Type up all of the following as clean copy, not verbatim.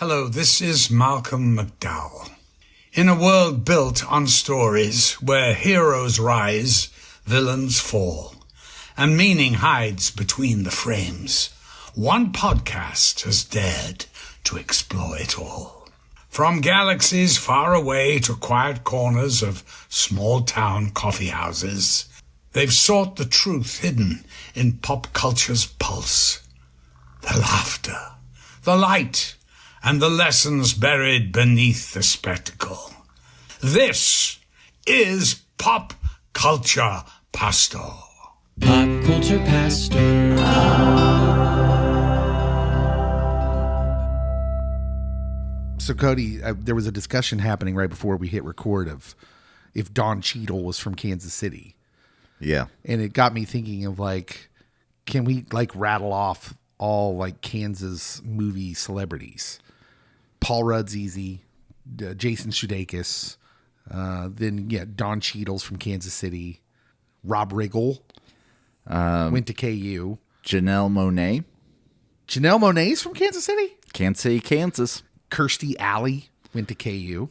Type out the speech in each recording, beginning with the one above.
Hello, this is Malcolm McDowell. In a world built on stories where heroes rise, villains fall, and meaning hides between the frames, one podcast has dared to explore it all. From galaxies far away to quiet corners of small-town coffee houses, they've sought the truth hidden in pop culture's pulse. The laughter, the light, and the lessons buried beneath the spectacle. This is Pop Culture Pastor. Pop Culture Pastor. So, Cody, there was a discussion happening right before we hit record of if Don Cheadle was from Kansas City. Yeah. And it got me thinking of, can we, rattle off all, Kansas movie celebrities? Paul Rudd's easy. Jason Sudeikis. Then, Don Cheadle's from Kansas City. Rob Riggle went to KU. Janelle Monáe. Janelle Monáe's from Kansas City? Kansas City, Kansas. Kirstie Alley went to KU.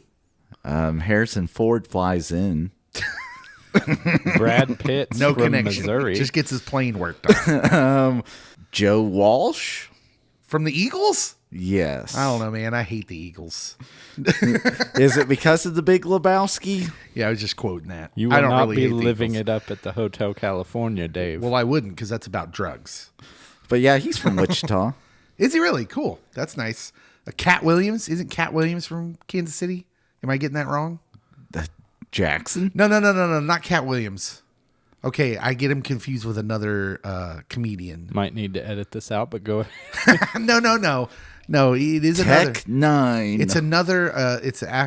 Harrison Ford flies in. Brad Pitt's No from connection. Missouri. Just gets his plane worked on. Joe Walsh. From the Eagles? Yes. I don't know, man. I hate the Eagles. Is it because of the Big Lebowski? Yeah, I was just quoting that. You I will don't not really be hate the living Eagles. it up at the Hotel California, Dave. Well, I wouldn't because that's about drugs. But yeah, he's from Wichita. Is he really? Cool. That's nice. Cat Williams. Isn't Cat Williams from Kansas City? Am I getting that wrong? Jackson? No. Not Cat Williams. Okay, I get him confused with another comedian. Might need to edit this out, but go ahead. No, it is another. Tech 9. It's another.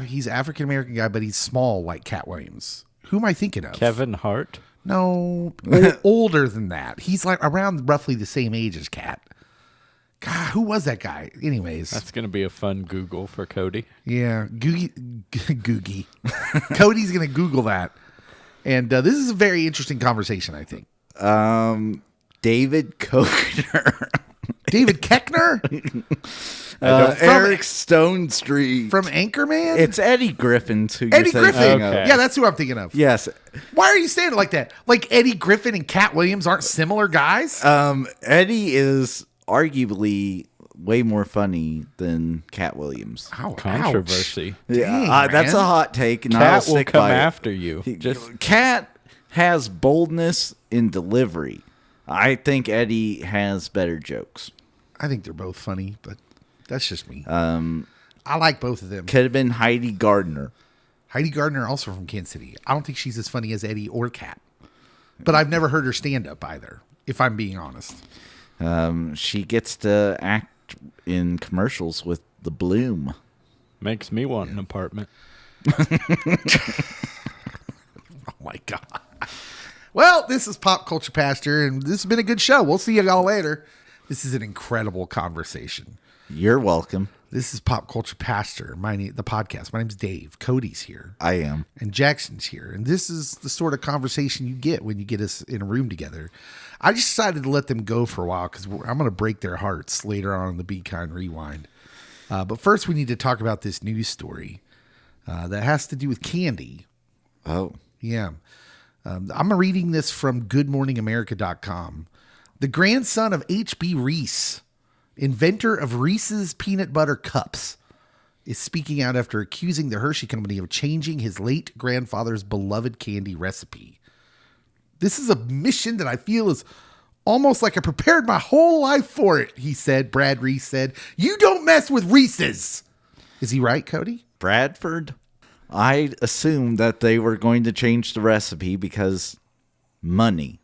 He's African American guy, but he's small like Cat Williams. Who am I thinking of? Kevin Hart? No, older than that. He's around roughly the same age as Cat. God, who was that guy? Anyways, That's going to be a fun Google for Cody. yeah, Googie. Cody's gonna Google that, and this is a very interesting conversation. I think. David Koechner. David Koechner Eric Stone Street. from Anchorman. It's Eddie Griffin. Eddie Griffin. Okay. Yeah, that's who I'm thinking of. Yes. Why are you saying it like that? Like Eddie Griffin and Cat Williams aren't similar guys? Eddie is arguably way more funny than Cat Williams. Ow, Controversy. Dang, That's man. a hot take. And I'll Cat will stick come by it. after you. Cat has boldness in delivery. I think Eddie has better jokes. I think they're both funny, but that's just me. I like both of them. Could have been Heidi Gardner. Heidi Gardner, also from Kansas City. I don't think she's as funny as Eddie or Cat, but I've never heard her stand up either, if I'm being honest. She gets to act in commercials with the Bloom. Makes me want an apartment. Oh my God. Well, this is Pop Culture Pastor, and this has been a good show. We'll see you all later. This is an incredible conversation. You're welcome. This is Pop Culture Pastor, the podcast. My name's Dave. Cody's here. I am. And Jackson's here. And this is the sort of conversation you get when you get us in a room together. I just decided to let them go for a while because I'm going to break their hearts later on in the Be Kind Rewind. But first, we need to talk about this news story that has to do with candy. Oh. Yeah. I'm reading this from GoodMorningAmerica.com. The grandson of H.B. Reese, inventor of Reese's Peanut Butter Cups, is speaking out after accusing the Hershey Company of changing his late grandfather's beloved candy recipe. This is a mission that I feel is almost like I prepared my whole life for it, he said. Brad Reese said, "You don't mess with Reese's." Is he right, Cody? Bradford? I assumed that they were going to change the recipe because money.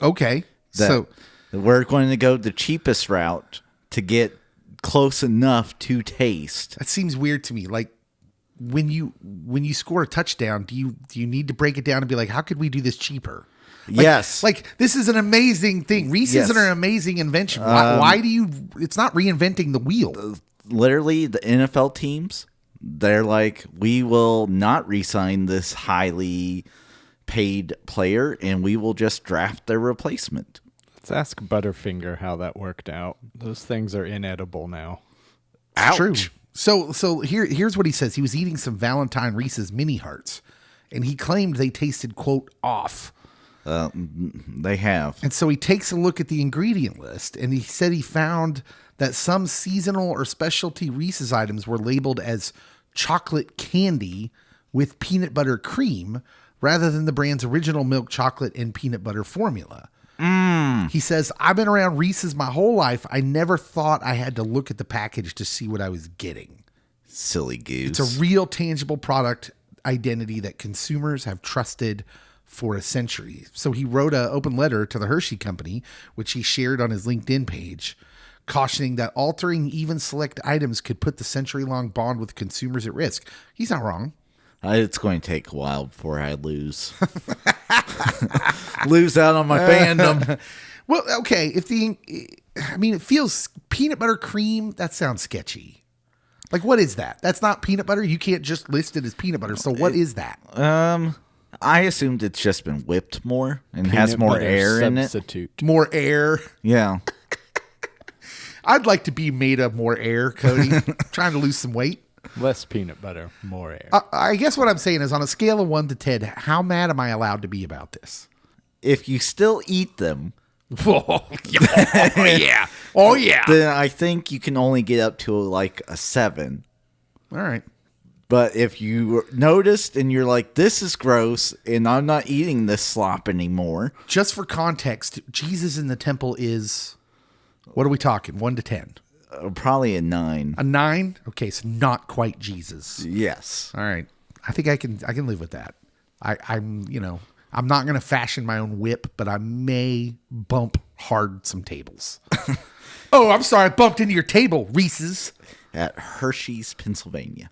Okay. That we're going to go the cheapest route to get close enough to taste. That seems weird to me. Like when you score a touchdown, do you need to break it down and be like, how could we do this cheaper? Yes. Like this is an amazing thing. Reese's Yes. are an amazing invention. Why do you? It's not reinventing the wheel. Literally, the NFL teams, they're like, we will not re-sign this highly paid player, and we will just draft their replacement. Let's ask Butterfinger how that worked out. Those things are inedible now. Ouch. True. So here's what he says. He was eating some Valentine Reese's mini hearts, and he claimed they tasted, quote, off. They have. And so he takes a look at the ingredient list, and he said he found that some seasonal or specialty Reese's items were labeled as chocolate candy with peanut butter cream rather than the brand's original milk chocolate and peanut butter formula. He says, I've been around Reese's my whole life. I never thought I had to look at the package to see what I was getting. Silly goose. It's a real tangible product identity that consumers have trusted for a century. So he wrote an open letter to the Hershey Company, which he shared on his LinkedIn page, cautioning that altering even select items could put the century-long bond with consumers at risk. He's not wrong. It's going to take a while before I lose. Lose out on my fandom. Well, okay. It feels peanut butter cream. That sounds sketchy. Like, what is that? That's not peanut butter. You can't just list it as peanut butter. So what is that? I assumed it's just been whipped more and has Peanut more butter air in it. substitute. More air. Yeah. I'd like to be made of more air, Cody. Trying to lose some weight. Less peanut butter, more air. I guess what I'm saying is on a scale of 1 to 10, how mad am I allowed to be about this? If you still eat them, Oh, yeah. Oh, yeah. then I think you can only get up to like a 7. All right. But if you noticed and you're like, this is gross and I'm not eating this slop anymore. Just for context, Jesus in the temple is, what are we talking? 1 to 10? Probably a 9. A 9? Okay, so not quite Jesus. Yes. All right. I think I can live with that. I'm not going to fashion my own whip, but I may bump hard some tables. Oh, I'm sorry. I bumped into your table, Reese's. At Hershey's, Pennsylvania.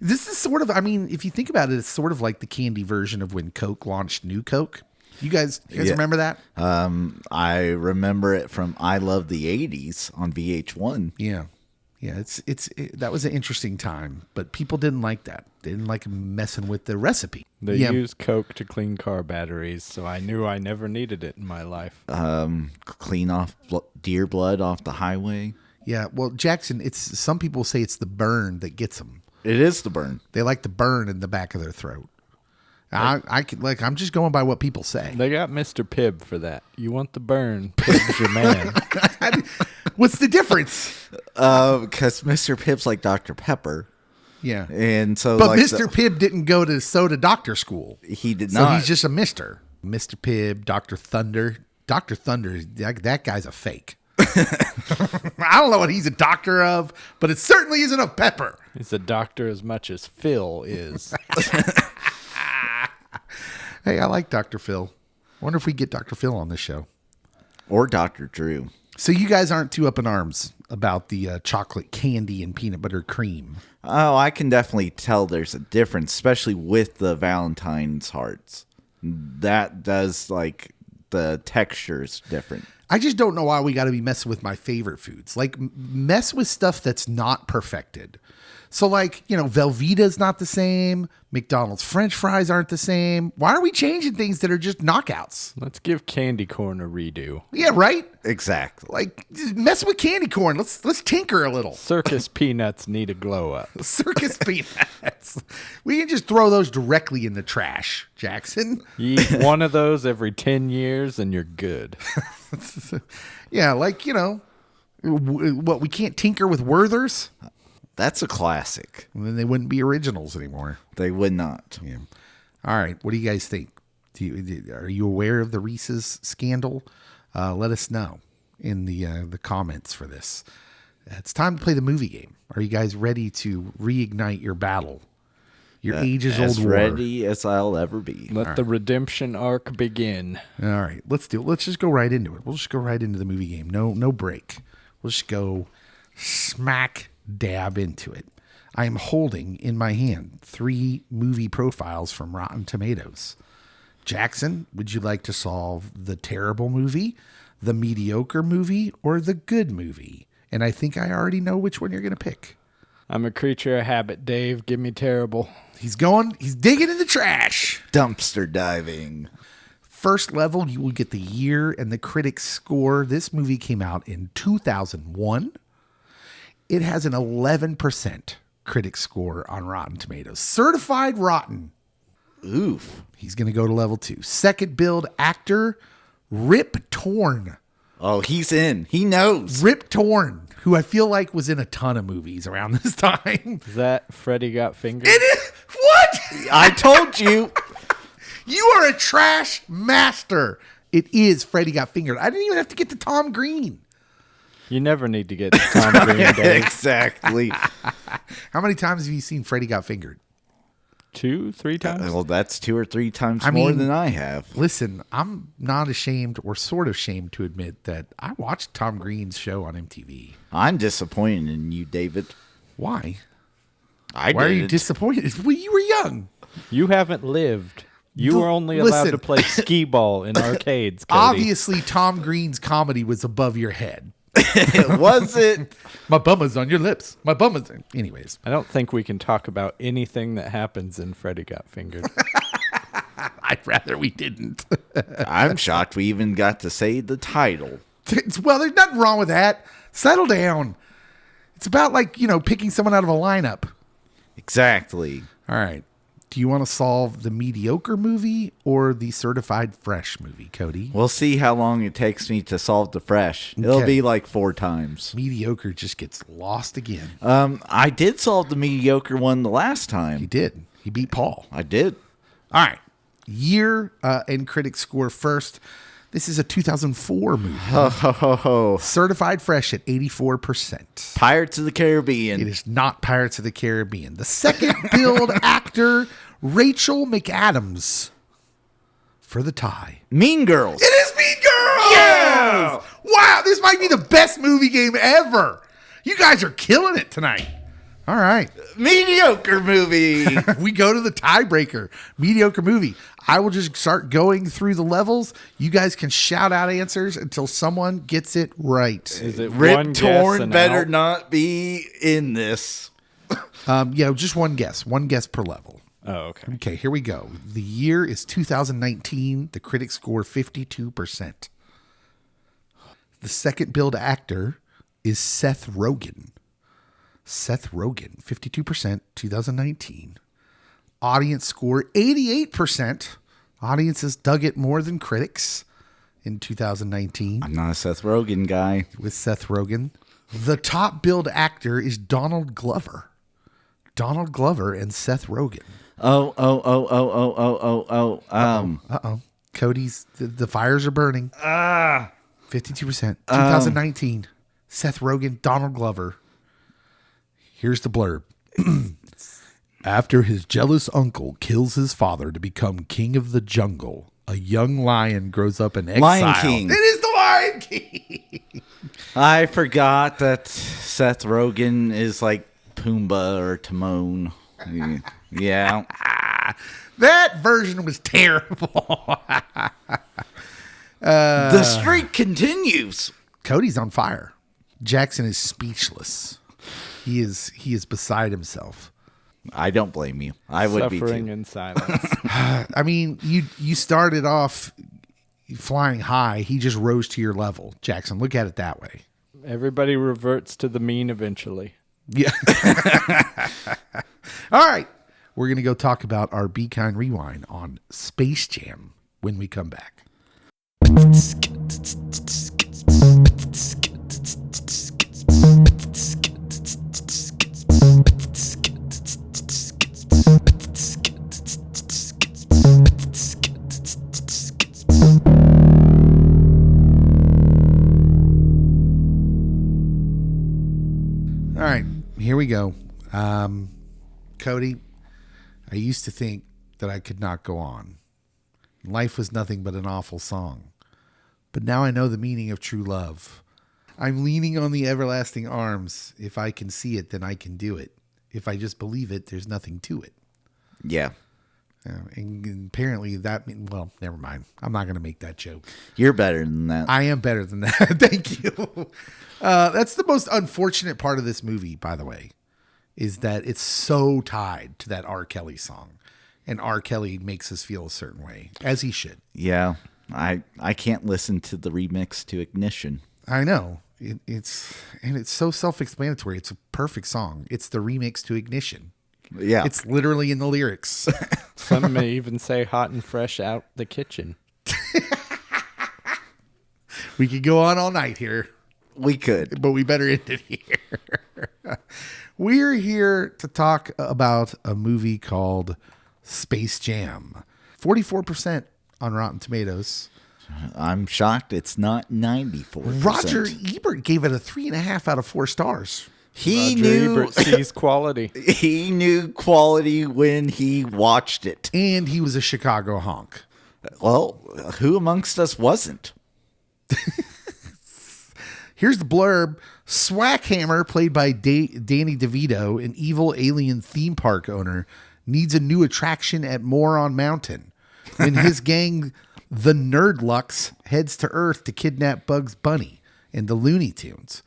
This is sort of, if you think about it, it's sort of like the candy version of when Coke launched New Coke. You guys remember that? I remember it from I Love the 80s on VH1. Yeah. Yeah, that was an interesting time, but people didn't like that. They didn't like messing with the recipe. They use Coke to clean car batteries, so I knew I never needed it in my life. Clean off deer blood off the highway. Yeah, well, Jackson, some people say it's the burn that gets them. It is the burn. They like the burn in the back of their throat. I'm just going by what people say. They got Mr. Pibb for that. You want the burn, Pibb's your man. What's the difference? Because Mr. Pibb's like Dr. Pepper. Yeah. And so, but Mr. Pibb didn't go to soda doctor school. He did so not. So he's just a Mr. Mr. Pibb, Dr. Thunder. Dr. Thunder, that guy's a fake. I don't know what he's a doctor of, but it certainly isn't of pepper. He's a doctor as much as Phil is. Hey, I like Dr. Phil. Wonder if we get Dr. Phil on this show. Or Dr. Drew. So you guys aren't too up in arms about the chocolate candy and peanut butter cream. Oh, I can definitely tell there's a difference, especially with the Valentine's hearts. That does, like, the texture is different. I just don't know why we got to be messing with my favorite foods. Like, mess with stuff that's not perfected. So, like, Velveeta's not the same. McDonald's French fries aren't the same. Why are we changing things that are just knockouts? Let's give candy corn a redo. Yeah, right? Exactly. Like, just mess with candy corn. Let's tinker a little. Circus peanuts need a glow up. Circus peanuts. We can just throw those directly in the trash, Jackson. You eat one of those every 10 years and you're good. Yeah, like, what, we can't tinker with Werther's? That's a classic. And then they wouldn't be originals anymore. They would not. Yeah. All right. What do you guys think? Are you aware of the Reese's scandal? Let us know in the comments for this. It's time to play the movie game. Are you guys ready to reignite your battle? Your ages-old war. As ready as I'll ever be. Let the redemption arc begin. All right. Let's do it. Let's just go right into it. We'll just go right into the movie game. No break. We'll just go smack dab into it. I am holding in my hand 3 movie profiles from Rotten Tomatoes. Jackson, would you like to solve the terrible movie, the mediocre movie, or the good movie? And I think I already know which one you're going to pick. I'm a creature of habit, Dave. Give me terrible. He's digging in the trash. Dumpster diving. First level, you will get the year and the critics score. This movie came out in 2001. It has an 11% critic score on Rotten Tomatoes. Certified rotten. Oof. He's going to go to level 2. Second build actor, Rip Torn. Oh, he's in. He knows. Rip Torn, who I feel like was in a ton of movies around this time. Is that Freddy Got Fingered? It is. What? I told you. You are a trash master. It is Freddy Got Fingered. I didn't even have to get to Tom Green. You never need to get to Tom Green, Dave. Exactly. How many times have you seen Freddy Got Fingered? 2, 3 times? Well, that's 2 or 3 times I more mean- than I have. Listen, I'm not ashamed or sort of shamed to admit that I watched Tom Green's show on MTV. I'm disappointed in you, David. Why? Why Why are you disappointed? Well, you were young. You haven't lived. You were only allowed Listen. to play skee ball in arcades, Cody. Obviously, Tom Green's comedy was above your head. Was it? My bum is on your lips. My bum is... Anyways. I don't think we can talk about anything that happens in Freddy Got Fingered. I'd rather we didn't. I'm shocked we even got to say the title. Well, there's nothing wrong with that. Settle down. It's about picking someone out of a lineup. Exactly. All right. Do you want to solve the mediocre movie or the certified fresh movie, Cody? We'll see how long it takes me to solve the fresh. It'll Okay. be like 4 times. Mediocre just gets lost again. I did solve the mediocre one the last He time. did. He beat Paul. I did. All right. Year and critic score first. This is a 2004 movie. Ho, ho, ho, ho. Certified fresh at 84%. Pirates of the Caribbean. It is not Pirates of the Caribbean. The second build actor, Rachel McAdams, for the tie. Mean Girls. It is Mean Girls! Yeah! Wow, this might be the best movie game ever. You guys are killing it tonight. All right. Mediocre movie. We go to the tiebreaker. Mediocre movie. I will just start going through the levels. You guys can shout out answers until someone gets it right. Is it one Rip guess Torn and better out? not be in this. Yeah, just one guess. One guess per level. Oh, okay. Okay, here we go. The year is 2019. The critic score 52%. The second build actor is Seth Rogen. Seth Rogen, 52%, 2019. Audience score 88%. Audiences dug it more than critics in 2019 I'm not a Seth Rogen guy. with Seth Rogen. The top build actor is Donald Glover. Donald Glover and Seth Rogen. Oh. Uh-oh. Cody's, the fires are burning. 52%. 2019. Seth Rogen, Donald Glover. Here's the blurb. After his jealous uncle kills his father to become king of the jungle, a young lion grows up in exile. Lion King. It is the Lion King. I forgot that Seth Rogen is like Pumbaa or Timon. Yeah. That version was terrible. The streak continues. Cody's on fire. Jackson is speechless. He is beside himself. I don't blame you. I would be Suffering too. in silence. I mean, you started off flying high. He just rose to your level. Jackson, look at it that way. Everybody reverts to the mean eventually. Yeah. All right. We're going to go talk about our Be Kind Rewind on Space Jam when we come back. All right, here we go. Cody, I used to think that I could not go on. Life was nothing but an awful song. But now I know the meaning of true love. I'm leaning on the everlasting arms. If I can see it, then I can do it. If I just believe it, there's nothing to it. Yeah. And apparently that, well, never mind. I'm not going to make that joke. You're better than that. I am better than that. Thank you. That's the most unfortunate part of this movie, by the way, is that it's so tied to that R. Kelly song. And R. Kelly makes us feel a certain way, as he should. Yeah. I can't listen to the remix to Ignition. I know. It's so self-explanatory. It's a perfect song. It's the remix to Ignition. Yeah. It's literally in the lyrics. Some may even say hot and fresh out the kitchen. We could go on all night here, We could. but we better end it here. We're here to talk about a movie called Space Jam. 44% on Rotten Tomatoes. I'm shocked it's not 94%. Roger Ebert gave it a 3.5 out of 4 stars. He Roger knew Ebert sees quality. he knew quality when he watched it. And he was a Chicago honk. Well, who amongst us wasn't? Here's the blurb. Swackhammer, played by Danny DeVito, an evil alien theme park owner, needs a new attraction at Moron Mountain. When his gang, the Nerdlucks, heads to Earth to kidnap Bugs Bunny and the Looney Tunes.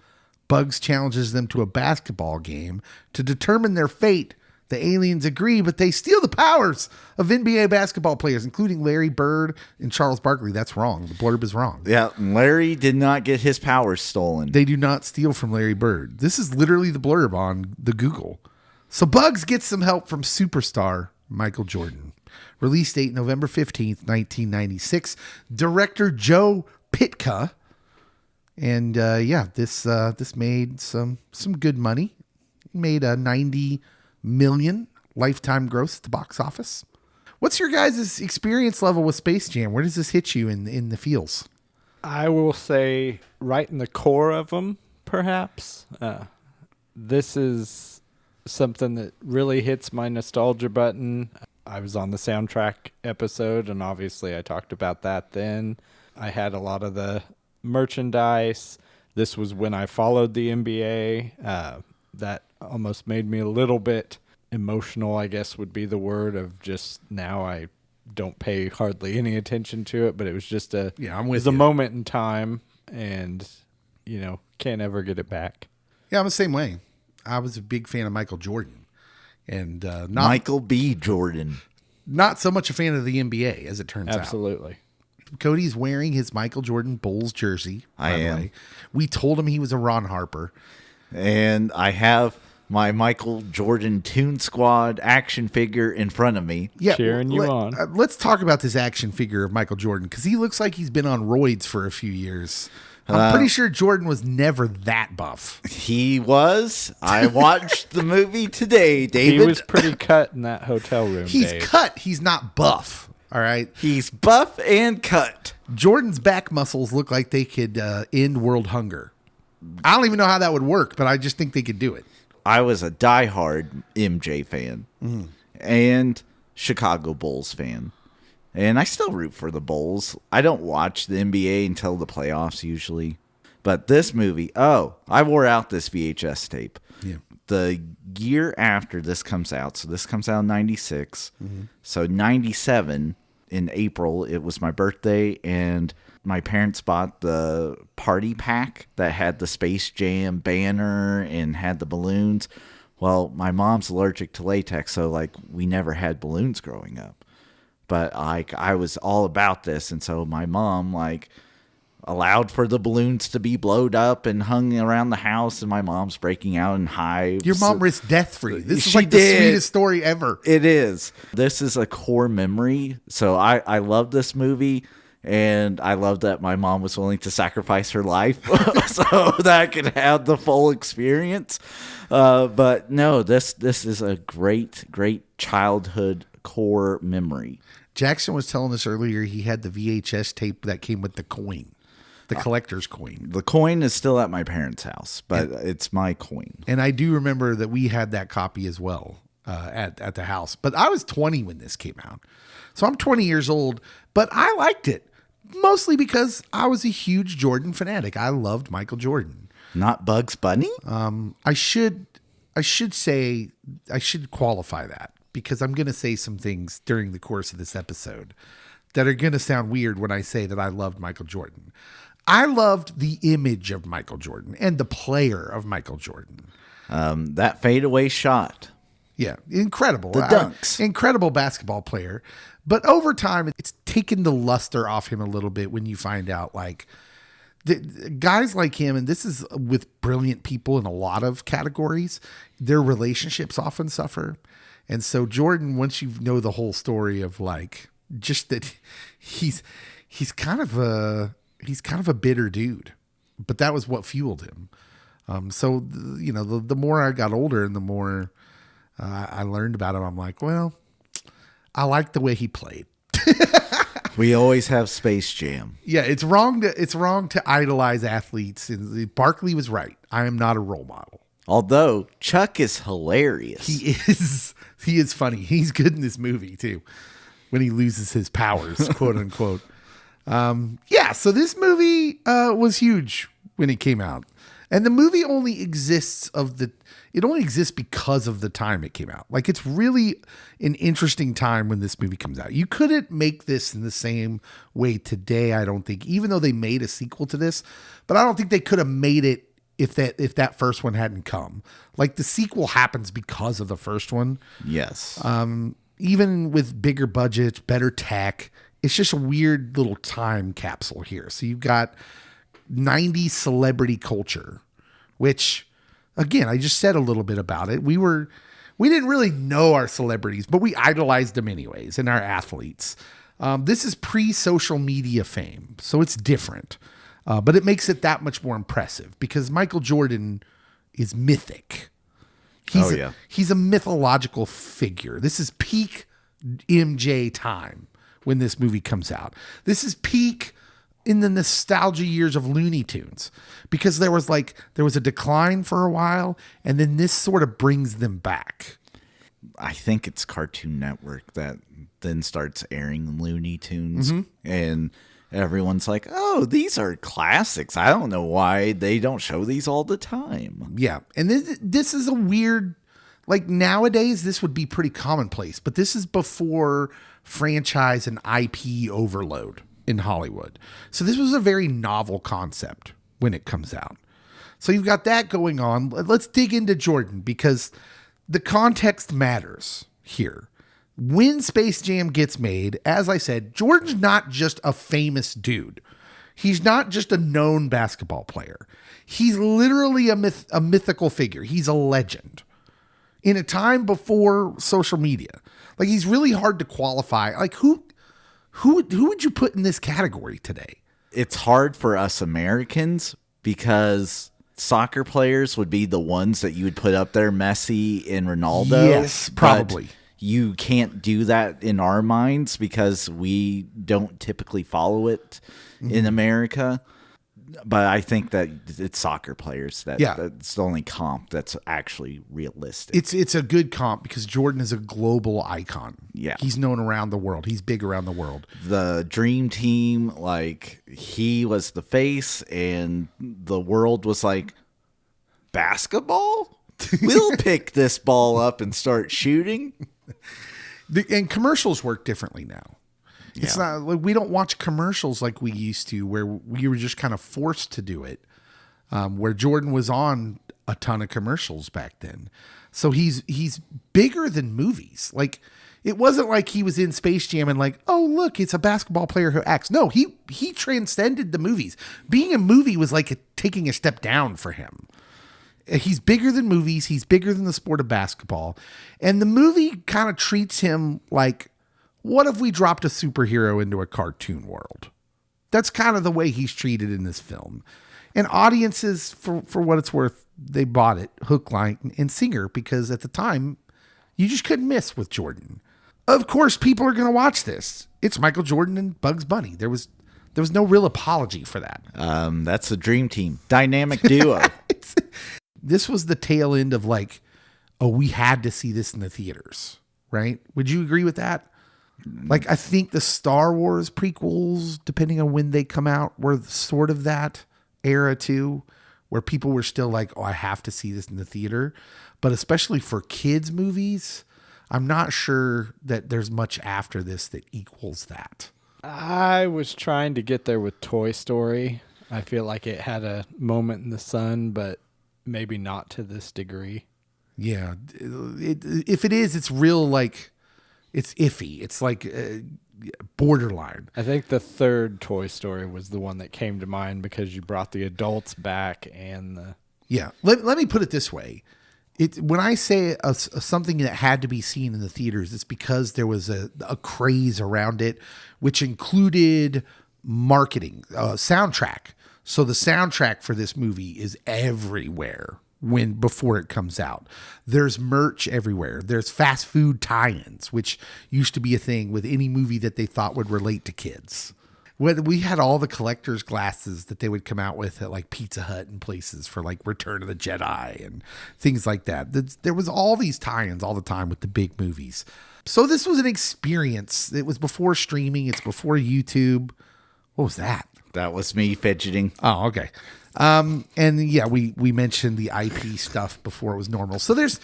Bugs challenges them to a basketball game to determine their fate. The aliens agree, but they steal the powers of NBA basketball players, including Larry Bird and Charles Barkley. That's wrong. The blurb is wrong. Yeah, Larry did not get his powers stolen. They do not steal from Larry Bird. This is literally the blurb on the Google. So Bugs gets some help from superstar Michael Jordan. Release date November 15th, 1996. Director Joe Pitka. And this made some good money. Made a 90 million lifetime gross at the box office. What's your guys' experience level with Space Jam? Where does this hit you in the feels? I will say right in the core of them, perhaps. This is something that really hits my nostalgia button. I was on the soundtrack episode, and obviously I talked about that then. I had a lot of the merchandise. This was when I followed the NBA. That almost made me a little bit emotional, I guess would be the word, of just now I don't pay hardly any attention to it, but it was just a moment in time, and can't ever get it back. Yeah, I'm the same way. I was a big fan of Michael Jordan, and Michael B. Jordan. Not so much a fan of the NBA, as it turns out. Absolutely. Cody's wearing his Michael Jordan Bulls jersey. I am. Way. We told him he was a Ron Harper. And I have my Michael Jordan Toon Squad action figure in front of me. Yeah, cheering you on. Let's talk about this action figure of Michael Jordan, because he looks like he's been on roids for a few years. I'm pretty sure Jordan was never that buff. He was. I watched the movie today, David. He was pretty cut in that hotel room. He's Dave. cut. He's not buff. All right. He's buff and cut. Jordan's back muscles look like they could end world hunger. I don't even know how that would work, but I just think they could do it. I was a diehard MJ fan and Chicago Bulls fan. And I still root for the Bulls. I don't watch the NBA until the playoffs usually. But this movie, I wore out this VHS tape. Yeah. The year after this comes out, so this comes out in 96. So 97 in April, it was my birthday, and my parents bought the party pack that had the Space Jam banner and had the balloons. Well, my mom's allergic to latex, so we never had balloons growing up. But I was all about this, and so my mom allowed for the balloons to be blowed up and hung around the house, and my mom's breaking out in hives. Your mom risked death for you. This is She the did. sweetest story ever. It is. This is a core memory. So I love this movie, and I love that my mom was willing to sacrifice her life so that I could have the full experience. But no, this is a great childhood core memory. Jackson was telling us earlier he had the VHS tape that came with the coin, the collector's coin. The coin is still at my parents' house, but it's my coin. And I do remember that we had that copy as well at the house. But I was 20 when this came out. So I'm 20 years old, but I liked it. Mostly because I was a huge Jordan fanatic. I loved Michael Jordan. Not Bugs Bunny? I should qualify that, because I'm going to say some things during the course of this episode that are going to sound weird when I say that I loved Michael Jordan. I loved the image of Michael Jordan and the player of Michael Jordan. That fadeaway shot. Yeah, incredible. The dunks. Incredible basketball player. But over time, it's taken the luster off him a little bit when you find out, Guys like him, and this is with brilliant people in a lot of categories, their relationships often suffer. And so Jordan, once you know the whole story of like just that he's kind of a bitter dude, but that was what fueled him. So the more I got older and the more I learned about him, I'm like, well, I like the way he played. We always have Space Jam. Yeah, it's wrong to idolize athletes. And Barkley was right. I am not a role model. Although Chuck is hilarious. He is funny. He's good in this movie too, when he loses his powers, quote unquote. So this movie was huge when it came out, and the movie only exists because of the time it came out. Like, it's really an interesting time when this movie comes out. You couldn't make this in the same way today, I don't think, even though they made a sequel to this, but I don't think they could have made it if that first one hadn't come. Like, the sequel happens because of the first one. Yes. Even with bigger budgets, better tech, it's just a weird little time capsule here. So you've got 90s celebrity culture, which, again, I just said a little bit about it. We didn't really know our celebrities, but we idolized them anyways, and our athletes. This is pre-social media fame, so it's different. But it makes it that much more impressive because Michael Jordan is mythic. He's a mythological figure. This is peak MJ time when this movie comes out. This is peak in the nostalgia years of Looney Tunes, because there was a decline for a while, and then this sort of brings them back. I think it's Cartoon Network that then starts airing Looney Tunes, and everyone's like, oh, these are classics. I don't know why they don't show these all the time. Yeah. And this is a weird, like, nowadays this would be pretty commonplace, but this is before franchise and IP overload in Hollywood. So this was a very novel concept when it comes out. So you've got that going on. Let's dig into Jordan, because the context matters here. When Space Jam gets made, as I said, Jordan's not just a famous dude. He's not just a known basketball player. He's literally a mythical figure. He's a legend in a time before social media. Like, he's really hard to qualify. Like, who would you put in this category today? It's hard for us Americans because soccer players would be the ones that you would put up there, Messi and Ronaldo. Yes, probably. But you can't do that in our minds because we don't typically follow it in America. But I think that it's soccer players that's the only comp that's actually realistic. It's a good comp because Jordan is a global icon. Yeah. He's known around the world. He's big around the world. The dream team, like, he was the face, and the world was like, basketball? We'll pick this ball up and start shooting. And commercials work differently now. It's not like we don't watch commercials like we used to, where we were just kind of forced to do it. Where Jordan was on a ton of commercials back then, so he's bigger than movies. Like, it wasn't like he was in Space Jam and like, oh look, it's a basketball player who acts. No, he transcended the movies. Being a movie was like taking a step down for him. He's bigger than movies. He's bigger than the sport of basketball, and the movie kind of treats him like, what if we dropped a superhero into a cartoon world? That's kind of the way he's treated in this film. And audiences, for what it's worth, they bought it hook, line, and sinker, because at the time, you just couldn't miss with Jordan. Of course, people are going to watch this. It's Michael Jordan and Bugs Bunny. There was no real apology for that. That's the dream team. Dynamic duo. This was the tail end of like, oh, we had to see this in the theaters, right? Would you agree with that? Like, I think the Star Wars prequels, depending on when they come out, were sort of that era too, where people were still like, oh, I have to see this in the theater. But especially for kids' movies, I'm not sure that there's much after this that equals that. I was trying to get there with Toy Story. I feel like it had a moment in the sun, but maybe not to this degree. Yeah. If it is, it's real, like, it's iffy. It's like borderline. I think the third Toy Story was the one that came to mind because you brought the adults back and the... Yeah. Let me put it this way. When I say something that had to be seen in the theaters, it's because there was a craze around it, which included marketing, soundtrack. So the soundtrack for this movie is everywhere before it comes out. There's merch everywhere. There's fast food tie-ins, which used to be a thing with any movie that they thought would relate to kids. We had all the collector's glasses that they would come out with at like Pizza Hut and places for like Return of the Jedi and things like that. There was all these tie-ins all the time with the big movies. So this was an experience. It was before streaming. It's before YouTube. What was that? That was me fidgeting. Oh, okay. And yeah, we mentioned the IP stuff before it was normal. So there's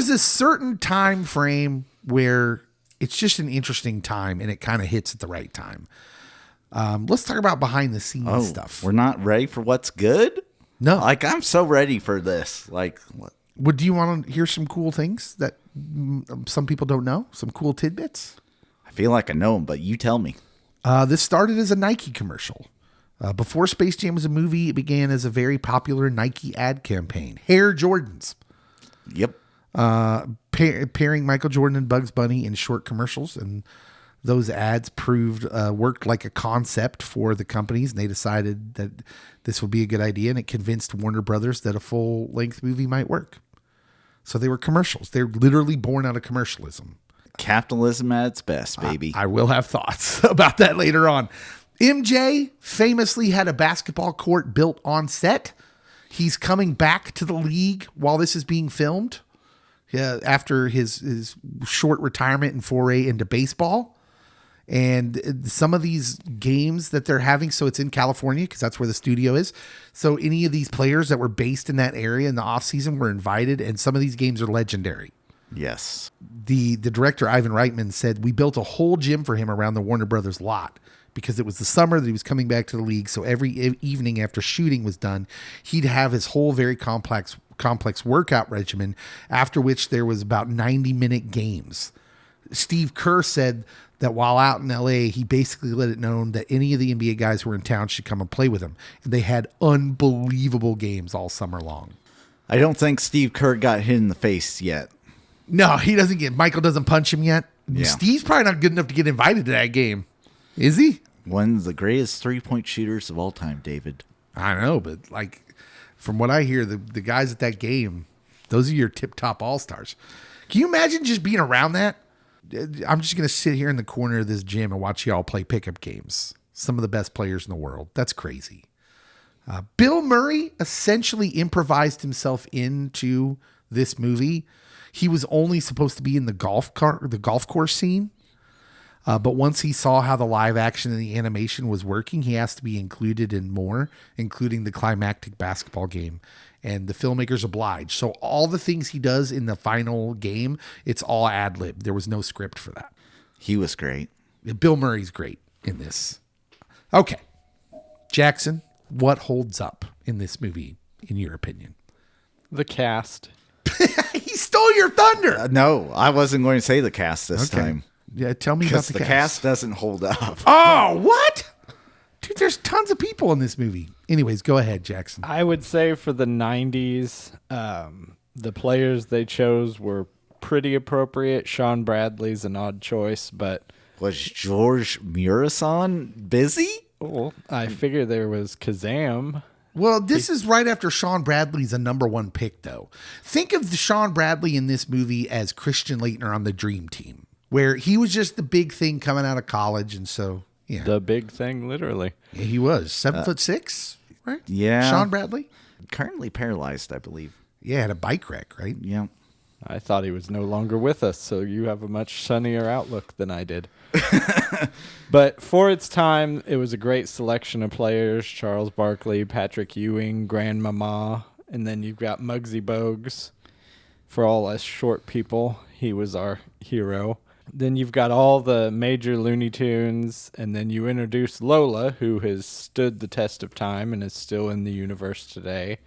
a certain time frame where it's just an interesting time and it kind of hits at the right time. Let's talk about behind the scenes stuff. We're not ready for what's good? No. Like, I'm so ready for this. Like, what? Do you want to hear some cool things that some people don't know? Some cool tidbits? I feel like I know them, but you tell me. This started as a Nike commercial. Before Space Jam was a movie, it began as a very popular Nike ad campaign. Hair Jordans. Yep. Pairing Michael Jordan and Bugs Bunny in short commercials. And those ads worked like a concept for the companies. And they decided that this would be a good idea. And it convinced Warner Brothers that a full-length movie might work. So they were commercials. They're literally born out of commercialism. Capitalism at its best, baby. I will have thoughts about that later on. MJ famously had a basketball court built on set. He's coming back to the league while this is being filmed. After his short retirement and foray into baseball. And some of these games that they're having, so it's in California because that's where the studio is. So any of these players that were based in that area in the offseason were invited, and some of these games are legendary. Yes. The director, Ivan Reitman, said, we built a whole gym for him around the Warner Brothers lot because it was the summer that he was coming back to the league. So every evening after shooting was done, he'd have his whole very complex workout regimen, after which there was about 90-minute games. Steve Kerr said that while out in LA, he basically let it known that any of the NBA guys who were in town should come and play with him. And they had unbelievable games all summer long. I don't think Steve Kerr got hit in the face yet. No, he doesn't Michael doesn't punch him yet. Yeah. Steve's probably not good enough to get invited to that game. Is he? One of the greatest three-point shooters of all time, David. I know, but like from what I hear, the guys at that game, those are your tip-top all-stars. Can you imagine just being around that? I'm just going to sit here in the corner of this gym and watch y'all play pickup games. Some of the best players in the world. That's crazy. Bill Murray essentially improvised himself into this movie. He was only supposed to be in the golf course scene. But once he saw how the live action and the animation was working, he asked to be included in more, including the climactic basketball game. And the filmmakers obliged. So all the things he does in the final game, it's all ad-lib. There was no script for that. He was great. Bill Murray's great in this. Okay. Jackson, what holds up in this movie, in your opinion? The cast. He stole your thunder. No, I wasn't going to say the cast this time. Yeah, tell me about Because the cast doesn't hold up. Oh, what? Dude, there's tons of people in this movie. Anyways, go ahead, Jackson. I would say for the 90s, the players they chose were pretty appropriate. Sean Bradley's an odd choice, but... Was George Murison busy? Well, I figure there was Kazam. Well, this is right after Sean Bradley's a number one pick, though. Think of Sean Bradley in this movie as Christian Laettner on the Dream Team, where he was just the big thing coming out of college, and so... Yeah. The big thing, literally. Yeah, he was 7'6", right? Yeah. Sean Bradley? Currently paralyzed, I believe. Yeah, had a bike wreck, right? Yeah. I thought he was no longer with us, so you have a much sunnier outlook than I did. But for its time, it was a great selection of players. Charles Barkley, Patrick Ewing, Grandmama, and then you've got Muggsy Bogues. For all us short people, he was our hero. Then you've got all the major Looney Tunes, and then you introduce Lola, who has stood the test of time and is still in the universe today.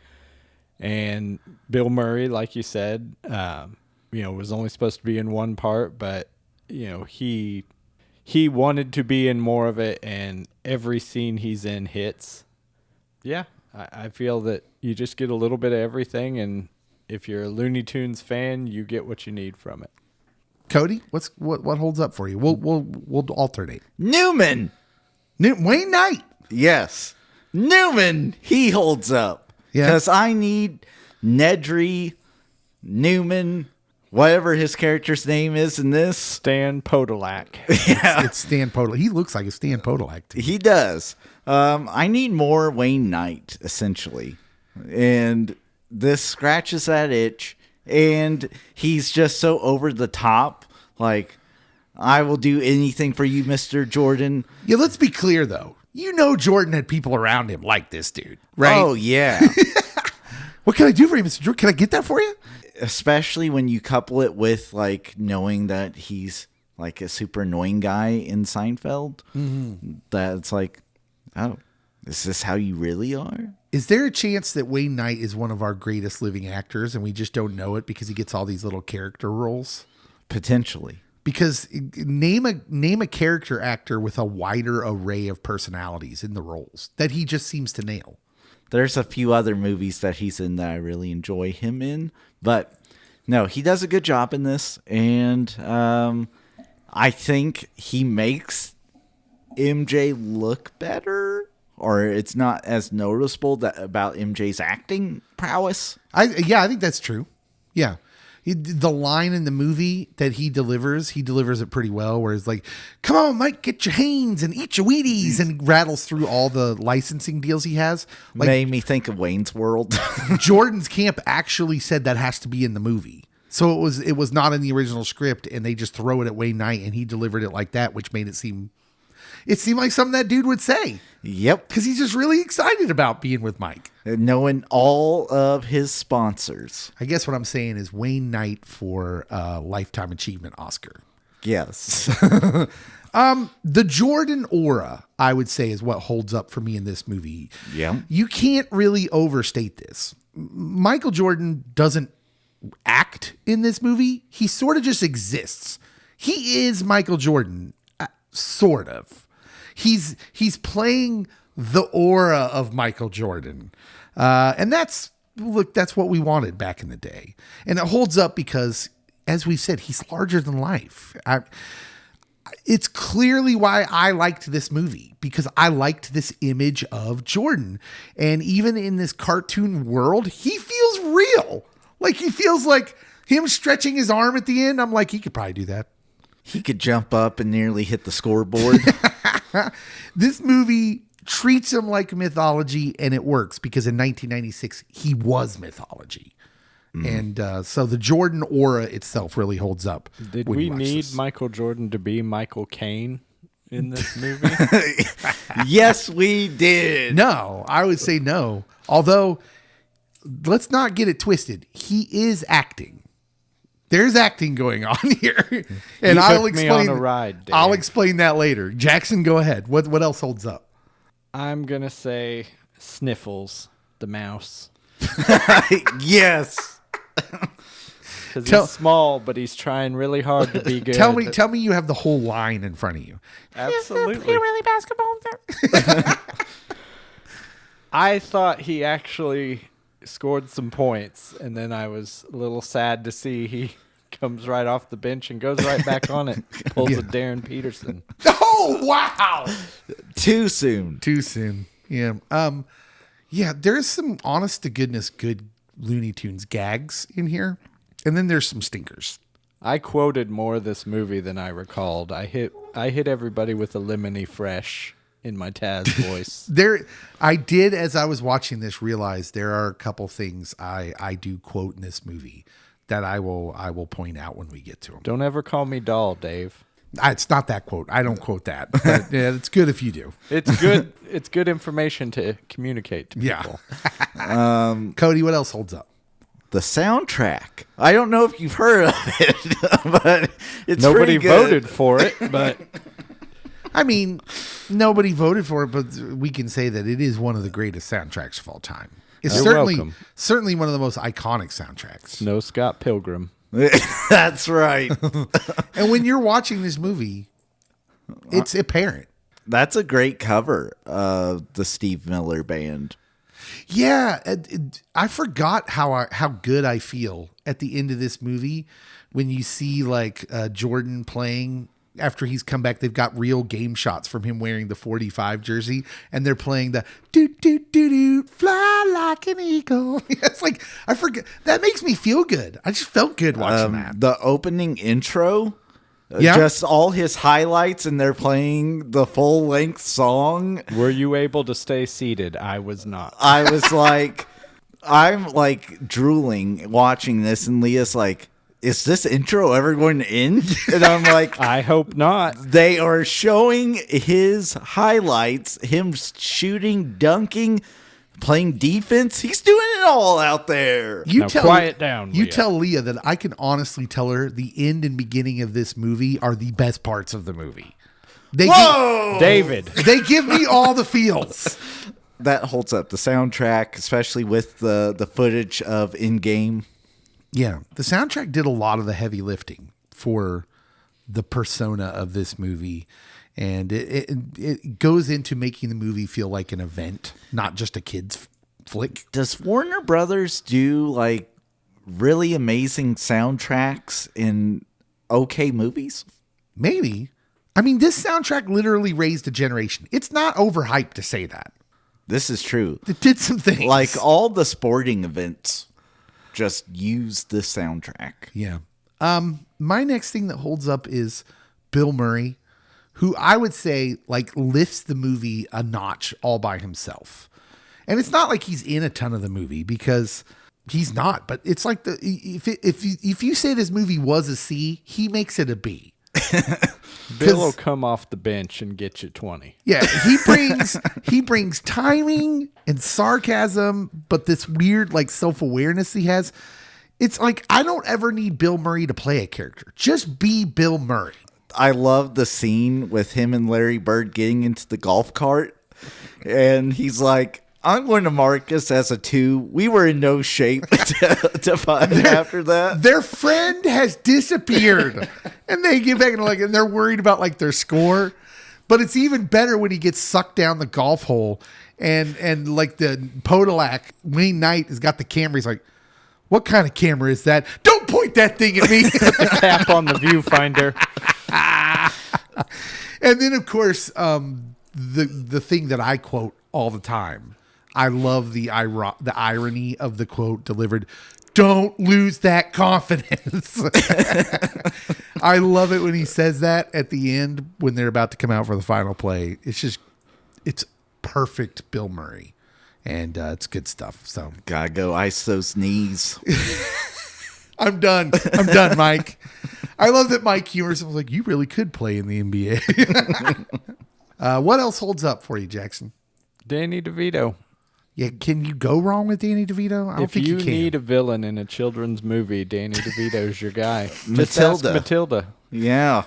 And Bill Murray, like you said, was only supposed to be in one part, but he he wanted to be in more of it, and every scene he's in hits. Yeah, I feel that you just get a little bit of everything, and if you're a Looney Tunes fan, you get what you need from it. Cody, what holds up for you? We'll alternate. Newman. Wayne Knight. Yes. Newman, he holds up. Yeah. Because I need Nedry, Newman, whatever his character's name is in this. Stan Podolak. It's Stan Podolak. He looks like a Stan Podolak to me. He does. I need more Wayne Knight, essentially. And this scratches that itch. And he's just so over the top. Like, I will do anything for you, Mr. Jordan. Yeah, let's be clear, though. You know Jordan had people around him like this dude, right? Oh, yeah. What can I do for you, Mr. Jordan? Can I get that for you? Especially when you couple it with, like, knowing that he's, like, a super annoying guy in Seinfeld. Mm-hmm. That's like, oh, is this how you really are? Is there a chance that Wayne Knight is one of our greatest living actors and we just don't know it because he gets all these little character roles? Potentially. Because name a character actor with a wider array of personalities in the roles that he just seems to nail. There's a few other movies that he's in that I really enjoy him in. But no, he does a good job in this. And I think he makes MJ look better. Or it's not as noticeable about MJ's acting prowess. I think that's true. Yeah. The line in the movie that he delivers it pretty well, where it's like, come on, Mike, get your hands and eat your Wheaties, and rattles through all the licensing deals he has. Like, made me think of Wayne's World. Jordan's camp actually said that has to be in the movie. So it was not in the original script, and they just throw it at Wayne Knight, and he delivered it like that, which made it seemed like something that dude would say. Yep. Because he's just really excited about being with Mike. Knowing all of his sponsors. I guess what I'm saying is Wayne Knight for Lifetime Achievement Oscar. Yes. The Jordan aura, I would say, is what holds up for me in this movie. Yeah. You can't really overstate this. Michael Jordan doesn't act in this movie. He sort of just exists. He is Michael Jordan, sort of. He's playing the aura of Michael Jordan. And that's what we wanted back in the day. And it holds up because, as we said, he's larger than life. It's clearly why I liked this movie, because I liked this image of Jordan. And even in this cartoon world, he feels real. Like, he feels like him stretching his arm at the end. I'm like, he could probably do that. He could jump up and nearly hit the scoreboard. This movie treats him like mythology, and it works because in 1996, he was mythology. And so the Jordan aura itself really holds up. Did we need Michael Jordan to be Michael Caine in this movie? Yes, we did. No, I would say no. Although, let's not get it twisted. He is acting. There's acting going on here, and I'll explain. Me on a ride, Dave. I'll explain that later. Jackson, go ahead. What else holds up? I'm gonna say Sniffles, the mouse, Yes. because he's small, but he's trying really hard to be good. Tell me, you have the whole line in front of you. Absolutely. Really basketball. I thought he actually scored some points, and then I was a little sad to see he comes right off the bench and goes right back on it. Pulls a Darren Peterson. Oh, wow. Too soon. Yeah. Yeah, there's some honest to goodness good Looney Tunes gags in here. And then there's some stinkers. I quoted more of this movie than I recalled. I hit everybody with a lemony fresh in my Taz voice. I did, as I was watching this, realize there are a couple things I do quote in this movie that I will point out when we get to them. Don't ever call me doll, Dave. It's not that quote. I don't quote that. But yeah, it's good if you do. It's good. It's good information to communicate to people. Yeah. Cody, what else holds up? The soundtrack. I don't know if you've heard of it, but it's Nobody pretty good. voted for it, but I mean, nobody voted for it, but we can say that it is one of the greatest soundtracks of all time. It's You're welcome. certainly one of the most iconic soundtracks. no Scott Pilgrim. That's right. And when you're watching this movie, It's apparent. That's a great cover of the Steve Miller Band. Yeah, I forgot how good I feel at the end of this movie when you see like Jordan playing after he's come back. They've got real game shots from him wearing the 45 jersey, and they're playing the do do do do fly like an eagle. It's like I forget. That makes me feel good. I just felt good watching that. The opening intro. Yeah. Just all his highlights, and they're playing the full length song. Were you able to stay seated? I was not. I was like, I'm like drooling watching this, and Leah's like, is this intro ever going to end? And I'm like, I hope not. they are showing his highlights, him shooting, dunking, playing defense. He's doing it all out there. Now quiet down, You Leah. tell Leah that I can honestly tell her the end and beginning of this movie are the best parts of the movie. David. They give me all the feels. That holds up. The soundtrack, especially with the footage of in-game. Yeah, the soundtrack did a lot of the heavy lifting for the persona of this movie, and it goes into making the movie feel like an event, not just a kid's flick. Does Warner Brothers do like really amazing soundtracks in okay movies? Maybe. I mean, this soundtrack literally raised a generation. It's not overhyped to say that. This is true. It did some things. Like all the sporting events just use the soundtrack. Yeah. My next thing that holds up is Bill Murray, who I would say like lifts the movie a notch all by himself. And it's not like he's in a ton of the movie because he's not, but it's like if you say this movie was a C, he makes it a B. Bill will come off the bench and get you 20. Yeah, he brings timing and sarcasm, but this weird like self-awareness he has. It's like I don't ever need Bill Murray to play a character. Just be Bill Murray. I love the scene with him and Larry Bird getting into the golf cart, and he's like, I'm going to mark us as a 2. We were in no shape to find after that. Their friend has disappeared, and they get back and they're worried about like their score. But it's even better when he gets sucked down the golf hole, and like the Podolak Wayne Knight has got the camera. He's like, "What kind of camera is that? Don't point that thing at me!" Tap on the viewfinder. And then of course, the thing that I quote all the time. I love the irony of the quote delivered. Don't lose that confidence. I love it when he says that at the end when they're about to come out for the final play. It's perfect Bill Murray, and it's good stuff. So Gotta go ice those knees. I'm done, Mike. I love that Mike humors was like, you really could play in the NBA. What else holds up for you, Jackson? Danny DeVito. Yeah, can you go wrong with Danny DeVito? I don't If think you you can. need a villain in a children's movie, Danny DeVito's your guy. Just Matilda. ask Matilda. Yeah.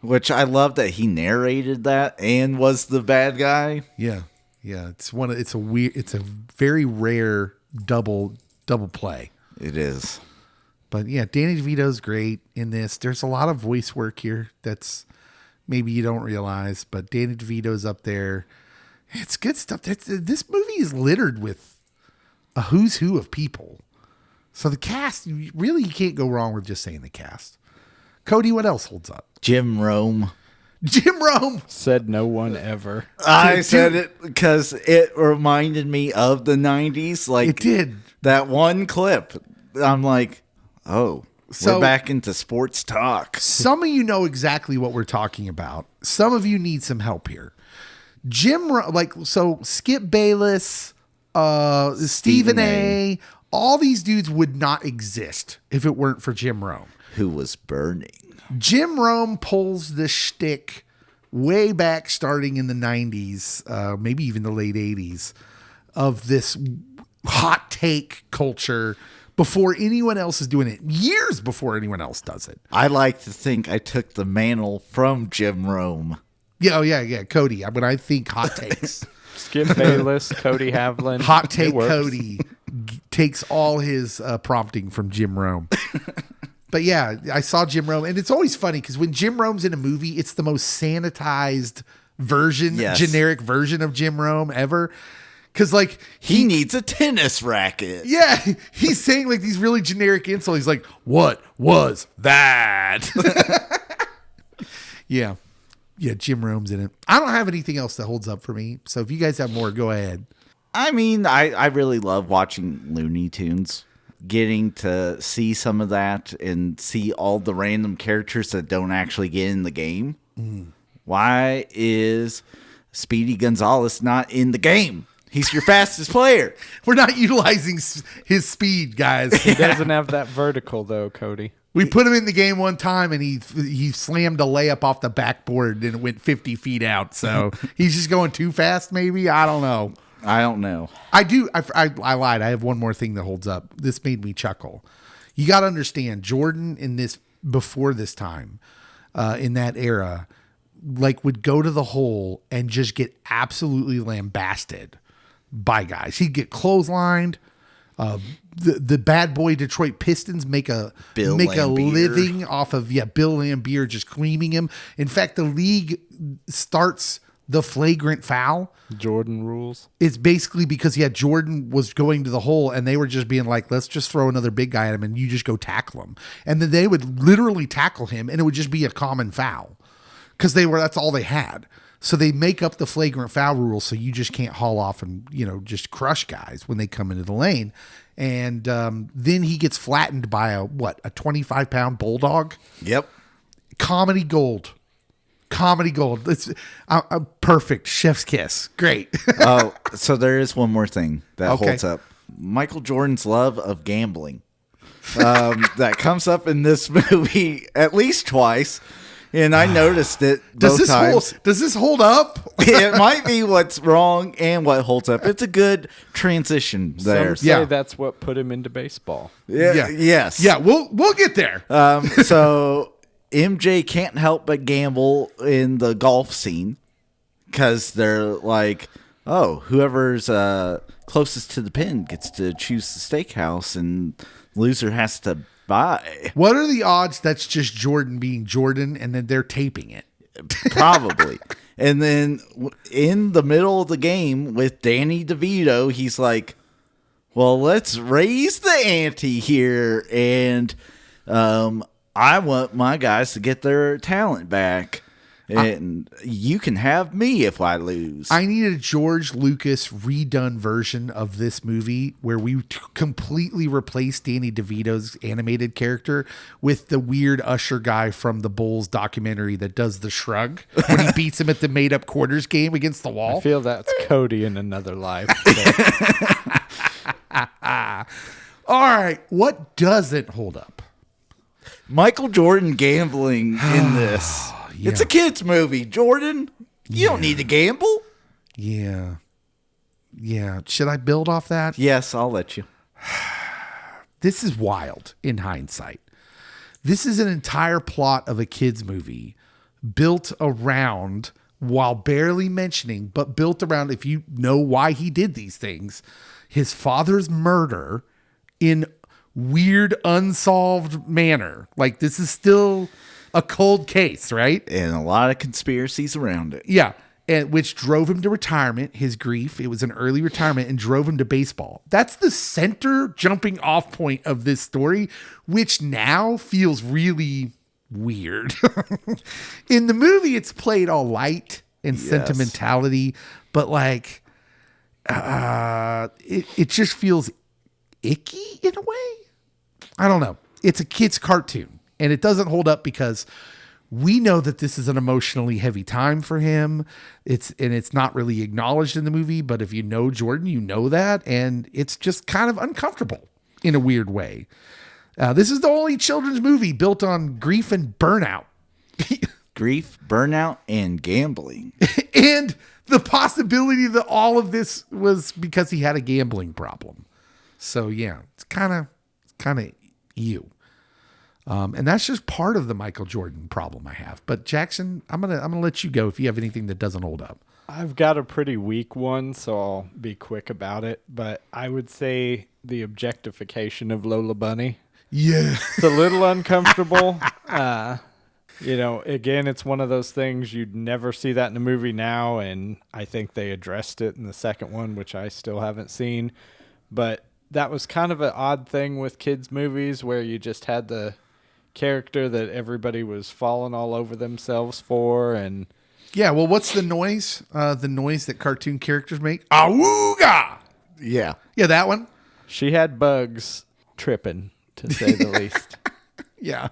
Which I love that he narrated that and was the bad guy. Yeah. It's a very rare double play. It is. But yeah, Danny DeVito's great in this. There's a lot of voice work here that's maybe you don't realize, but Danny DeVito's up there. It's good stuff. This movie is littered with a who's who of people. So the cast, you can't go wrong with just saying the cast. Cody, what else holds up? Jim Rome. Jim Rome. Said no one ever. I said it because it reminded me of the 90s. Like It did. That one clip. I'm like, oh, So- we're back into sports talk. Some of you know exactly what we're talking about. Some of you need some help here. Skip Bayless, Stephen A., all these dudes would not exist if it weren't for Jim Rome. Who was burning. Jim Rome pulls this shtick way back starting in the 90s, maybe even the late 80s, of this hot take culture before anyone else is doing it. Years before anyone else does it. I like to think I took the mantle from Jim Rome. Yeah. Cody, when I think hot takes, Skip Bayless, Cody Havlin. hot It take works. Cody takes all his prompting from Jim Rome. But yeah, I saw Jim Rome, and it's always funny because when Jim Rome's in a movie, it's the most sanitized version, generic version of Jim Rome ever. Because like he needs a tennis racket. Yeah, he's saying like these really generic insults. He's like, "What was that?" Yeah, Jim Rome's in it. I don't have anything else that holds up for me. So if you guys have more, go ahead. I mean, I really love watching Looney Tunes. Getting to see some of that and see all the random characters that don't actually get in the game. Why is Speedy Gonzalez not in the game? He's your fastest player. We're not utilizing his speed, guys. He doesn't have that vertical, though, Cody. We put him in the game one time, and he slammed a layup off the backboard, and it went 50 feet out. So he's just going too fast, maybe? I don't know. I don't know. I do. I lied. I have one more thing that holds up. This made me chuckle. You got to understand, Jordan before this time, in that era, like would go to the hole and just get absolutely lambasted by guys. He'd get clotheslined. The bad boy Detroit Pistons make a living off of Bill Laimbeer just creaming him. In fact, the league starts the flagrant foul. Jordan rules. It's basically because Jordan was going to the hole and they were just being like, let's just throw another big guy at him and you just go tackle him. And then they would literally tackle him and it would just be a common foul because that's all they had. So they make up the flagrant foul rule so you just can't haul off and, just crush guys when they come into the lane. And then he gets flattened by a 25-pound bulldog? Yep. Comedy gold. It's a perfect chef's kiss. Great. Oh, so there is one more thing that holds up. Michael Jordan's love of gambling. That comes up in this movie at least twice. And I noticed it both times. Does this hold up? It might be what's wrong and what holds up. It's a good transition there. Some say that's what put him into baseball. Yeah. Yes. Yeah, we'll get there. So MJ can't help but gamble in the golf scene because they're like, oh, whoever's closest to the pin gets to choose the steakhouse and loser has to buy. What are the odds that's just Jordan being Jordan and then they're taping it? Probably. And then in the middle of the game with Danny DeVito, he's like, well, let's raise the ante here. And I want my guys to get their talent back. And you can have me if I lose. I need a George Lucas redone version of this movie where we completely replace Danny DeVito's animated character with the weird usher guy from the Bulls documentary that does the shrug when he beats him at the made-up quarters game against the wall. I feel that's Cody in another life. All right, what doesn't hold up? Michael Jordan gambling in this. Yeah. It's a kid's movie. Jordan, you don't need to gamble. Yeah. Should I build off that? Yes, I'll let you. This is wild in hindsight. This is an entire plot of a kid's movie built around, while barely mentioning, but built around, if you know why he did these things, his father's murder in weird, unsolved manner. Like, this is still a cold case, right? And a lot of conspiracies around it. Yeah. And which drove him to retirement, his grief. It was an early retirement and drove him to baseball. That's the center jumping off point of this story, which now feels really weird. In the movie, it's played all light and sentimentality, but like, it just feels icky in a way. I don't know. It's a kid's cartoon. And it doesn't hold up because we know that this is an emotionally heavy time for him. It's not really acknowledged in the movie, but if you know Jordan, you know that. And it's just kind of uncomfortable in a weird way. This is the only children's movie built on grief and burnout. Grief, burnout, and gambling. And the possibility that all of this was because he had a gambling problem. So yeah, it's kind of you. And that's just part of the Michael Jordan problem I have. But Jackson, I'm gonna let you go if you have anything that doesn't hold up. I've got a pretty weak one, so I'll be quick about it. But I would say the objectification of Lola Bunny. Yeah. It's a little uncomfortable. Again, it's one of those things you'd never see that in a movie now, and I think they addressed it in the second one, which I still haven't seen. But that was kind of an odd thing with kids' movies where you just had the character that everybody was falling all over themselves for, and Yeah, well, what's the noise? The noise that cartoon characters make? Awooga! Yeah. Yeah, that one. she had bugs tripping, to say the least. Yeah.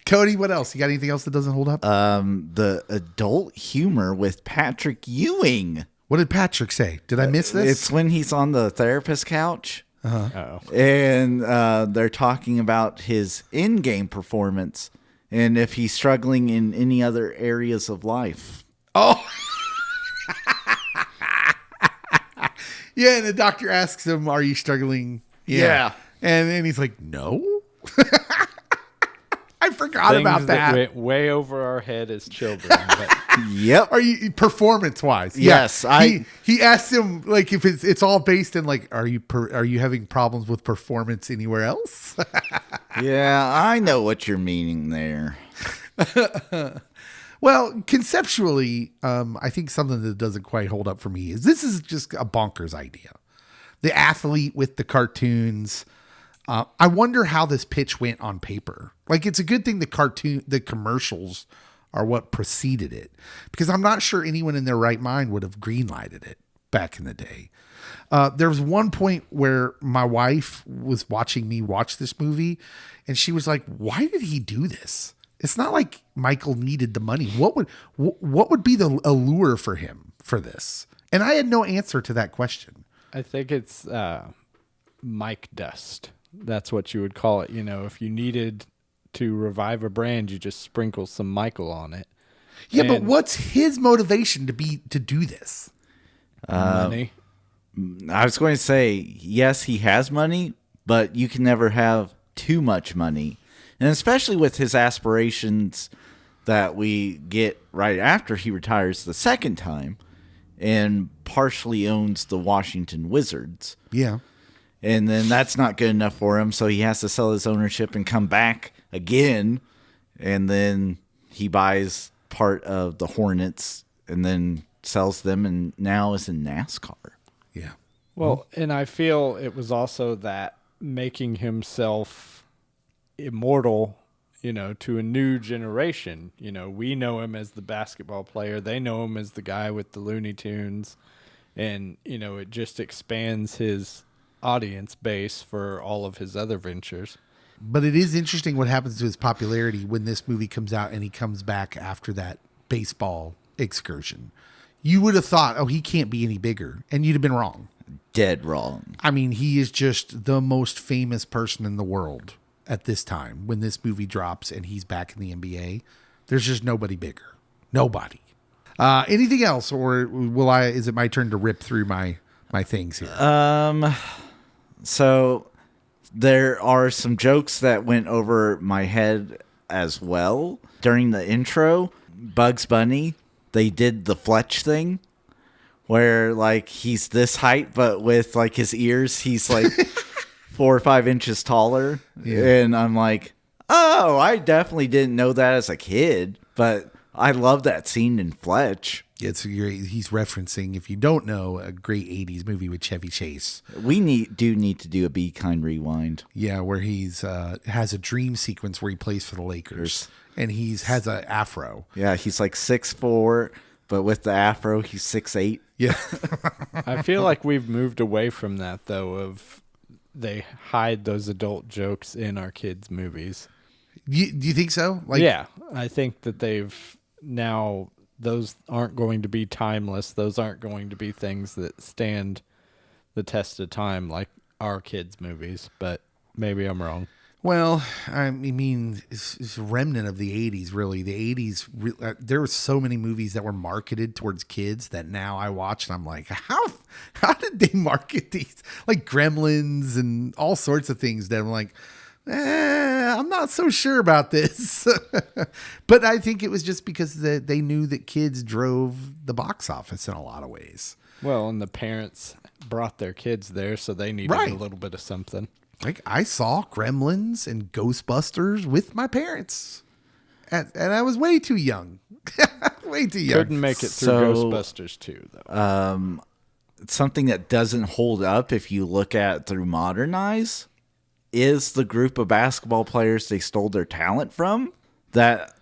Cody, what else? You got anything else that doesn't hold up? The adult humor with Patrick Ewing. What did Patrick say? Did I miss this? It's when he's on the therapist couch. Uh-oh. And they're talking about his in-game performance and if he's struggling in any other areas of life. Oh. Yeah, and the doctor asks him, are you struggling? Yeah. And then he's like, no. I forgot Things about that. went way over our head as children. But Yep. Are you performance wise? Yes, he asked him like if it's all based in like are you having problems with performance anywhere else? Yeah, I know what you're meaning there. Well, conceptually, I think something that doesn't quite hold up for me is this is just a bonkers idea. The athlete with the cartoons. I wonder how this pitch went on paper. Like, it's a good thing the commercials are what preceded it, because I'm not sure anyone in their right mind would have greenlighted it back in the day. There was one point where my wife was watching me watch this movie, and she was like, "Why did he do this? It's not like Michael needed the money. What would be the allure for him for this?" And I had no answer to that question. I think it's Mike dust. That's what you would call it. If you needed to revive a brand, you just sprinkle some Michael on it. Yeah, but what's his motivation to do this? Money. I was going to say, yes, he has money, but you can never have too much money. And especially with his aspirations that we get right after he retires the second time and partially owns the Washington Wizards. Yeah. And then that's not good enough for him, so he has to sell his ownership and come back again. And then he buys part of the Hornets and then sells them and now is in NASCAR. Yeah. Well, and I feel it was also that making himself immortal, to a new generation. We know him as the basketball player. They know him as the guy with the Looney Tunes. And, it just expands his audience base for all of his other ventures. But it is interesting what happens to his popularity when this movie comes out and he comes back after that baseball excursion. You would have thought, oh, he can't be any bigger. And you'd have been wrong. Dead wrong. I mean, he is just the most famous person in the world at this time. When this movie drops and he's back in the NBA, there's just nobody bigger. Nobody. Anything else? Or is it my turn to rip through my things here? So there are some jokes that went over my head as well. During the intro, Bugs Bunny, they did the Fletch thing where like he's this height, but with like his ears, he's like 4 or 5 inches taller. Yeah. And I'm like, oh, I definitely didn't know that as a kid, but I love that scene in Fletch. It's great. He's referencing, if you don't know, a great 80s movie with Chevy Chase. We need to do a Be Kind rewind. Yeah, where he's has a dream sequence where he plays for the Lakers. And has an afro. Yeah, he's like 6'4", but with the afro, he's 6'8". Yeah. I feel like we've moved away from that, though, of they hide those adult jokes in our kids' movies. Do you think so? Yeah, I think that they've now... Those aren't going to be timeless. Those aren't going to be things that stand the test of time like our kids' movies, but maybe I'm wrong. Well, I mean, it's a remnant of the 80s, really. The 80s, there were so many movies that were marketed towards kids that now I watch and I'm like, how did they market these? Like Gremlins and all sorts of things that I'm like, I'm not so sure about this. But I think it was just because they knew that kids drove the box office in a lot of ways. Well, and the parents brought their kids there, so they needed a little bit of something. Like, I saw Gremlins and Ghostbusters with my parents. And I was way too young. Way too young. Couldn't make it through So, Ghostbusters 2, though. Something that doesn't hold up if you look at through modern eyes is the group of basketball players they stole their talent from. That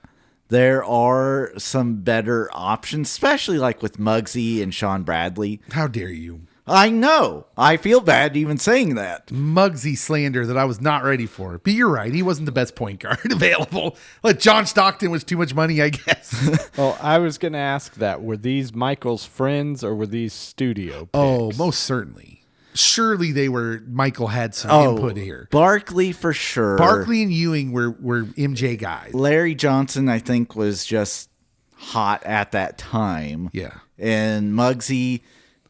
there are some better options, especially like with Muggsy and Sean Bradley. How dare you? I know. I feel bad even saying that. Muggsy slander that I was not ready for. But you're right. He wasn't the best point guard available. Like, John Stockton was too much money, I guess. Well, I was going to ask that. Were these Michael's friends or were these studio picks? Oh, most certainly. Surely they were. Michael had some input here. Barkley for sure. Barkley and Ewing were MJ guys. Larry Johnson, I think, was just hot at that time. Yeah. And Muggsy,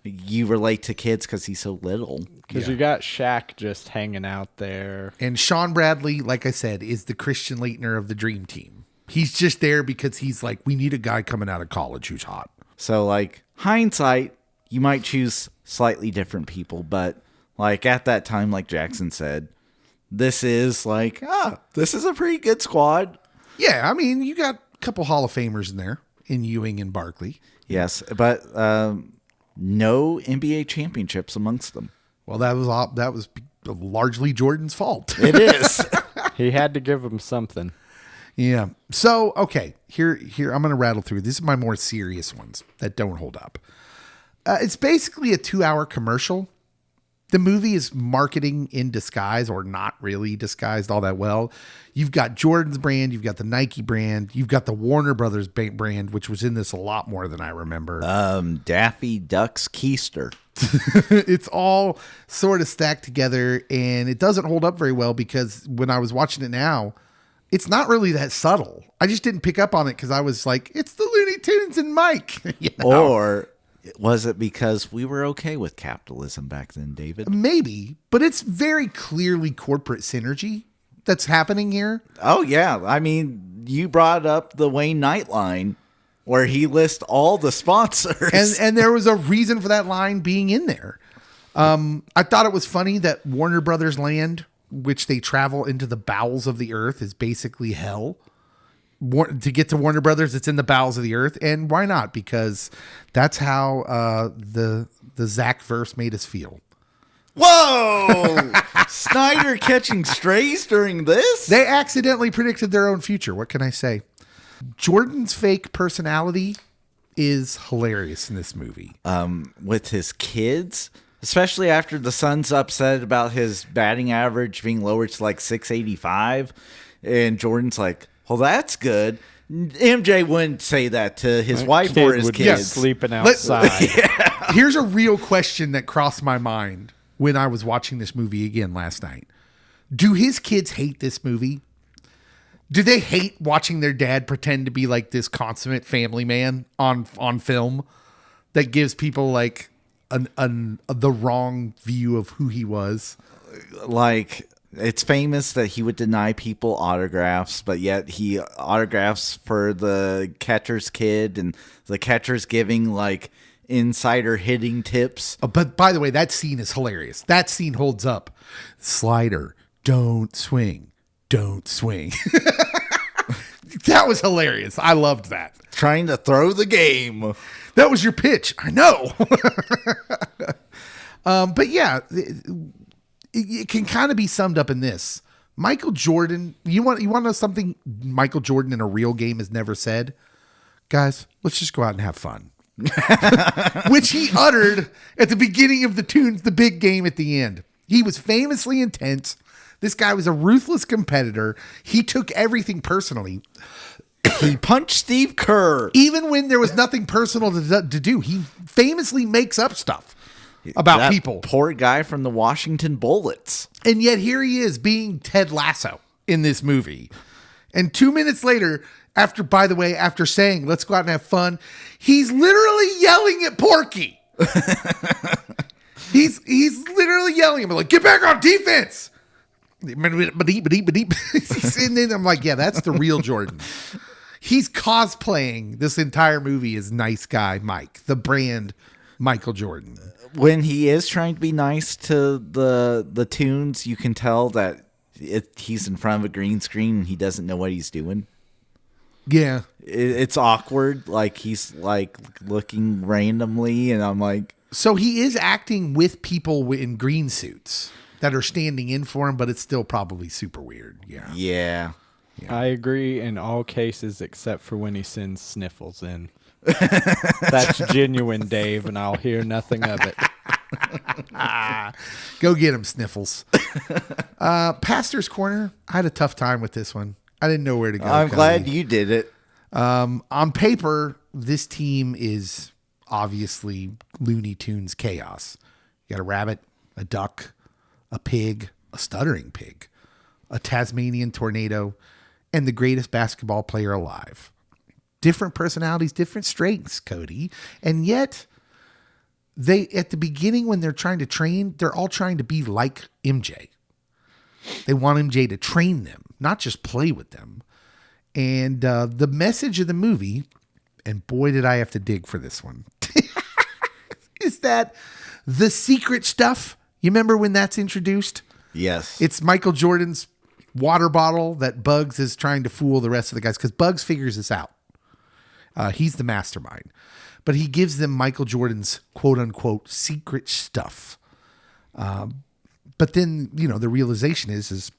you relate to kids because he's so little. Because you got Shaq just hanging out there. And Sean Bradley, like I said, is the Christian Laettner of the dream team. He's just there because he's like, we need a guy coming out of college who's hot. So, like, hindsight, you might choose slightly different people. But, like, at that time, like Jackson said, this is like, this is a pretty good squad. Yeah, I mean, you got a couple Hall of Famers in there, in Ewing and Barkley. Yes, but no NBA championships amongst them. Well, that was largely Jordan's fault. It is. He had to give him something. Yeah. So, okay, here I'm going to rattle through. These are my more serious ones that don't hold up. It's basically a 2-hour commercial. The movie is marketing in disguise, or not really disguised all that well. You've got Jordan's brand, you've got the Nike brand, you've got the Warner Brothers brand, which was in this a lot more than I remember. Daffy Duck's Keister. It's all sort of stacked together, and it doesn't hold up very well because when I was watching it now, it's not really that subtle. I just didn't pick up on it because I was like, it's the Looney Tunes and Mike. You know? Or was it because we were okay with capitalism back then, David? Maybe, but it's very clearly corporate synergy that's happening here. Oh, yeah. I mean, you brought up the Wayne Knight line where he lists all the sponsors. And there was a reason for that line being in there. I thought it was funny that Warner Brothers land, which they travel into the bowels of the earth, is basically hell. To get to Warner Brothers, it's in the bowels of the earth. And why not? Because that's how the Zach verse made us feel. Whoa! Snyder catching strays during this? They accidentally predicted their own future. What can I say? Jordan's fake personality is hilarious in this movie. With his kids, especially after the son's upset about his batting average being lowered to like 685. And Jordan's like, well, that's good. MJ wouldn't say that to his wife or his would be kids. sleeping outside. Here's a real question that crossed my mind when I was watching this movie again last night. Do his kids hate this movie? Do they hate watching their dad pretend to be like this consummate family man on film that gives people like the wrong view of who he was? Like, it's famous that he would deny people autographs, but yet he autographs for the catcher's kid, and the catcher's giving like insider hitting tips. But by the way, that scene is hilarious. That scene holds up. Slider, don't swing. Don't swing. That was hilarious. I loved that. Trying to throw the game. That was your pitch. I know. But yeah, it can kind of be summed up in this. Michael Jordan, you want to know something Michael Jordan in a real game has never said? Guys, let's just go out and have fun. Which he uttered at the beginning of the big game at the end. He was famously intense. This guy was a ruthless competitor. He took everything personally. He punched Steve Kerr. Even when there was nothing personal to do, he famously makes up stuff about That people. Poor guy from the Washington Bullets. And yet here he is being Ted Lasso in this movie. And 2 minutes later, after saying, let's go out and have fun, he's literally yelling at Porky. He's literally yelling at him, like, get back on defense. And then I'm like, yeah, that's the real Jordan. He's cosplaying this entire movie as nice guy Mike, the brand Michael Jordan. When he is trying to be nice to the tunes, you can tell that he's in front of a green screen and he doesn't know what he's doing. Yeah. It's awkward. Like he's like looking randomly, and I'm like, So he is acting with people in green suits that are standing in for him, but it's still probably super weird. Yeah. yeah. I agree in all cases except for when he sends Sniffles in. That's genuine, Dave, and I'll hear nothing of it. Go get him, Sniffles. Pastor's Corner. I had a tough time with this one. I didn't know where to go. I'm Cody. glad you did it. On paper, this team is obviously Looney Tunes chaos. You got a rabbit, a duck, a pig, a stuttering pig, a Tasmanian tornado, and the greatest basketball player alive. Different personalities, different strengths, Cody. And yet, they at the beginning when they're trying to train, they're all trying to be like MJ. They want MJ to train them, not just play with them. And the message of the movie, and boy, did I have to dig for this one, is that the secret stuff, you remember when that's introduced? Yes. It's Michael Jordan's water bottle that Bugs is trying to fool the rest of the guys because Bugs figures this out. He's the mastermind. But he gives them Michael Jordan's quote unquote secret stuff. But then, the realization is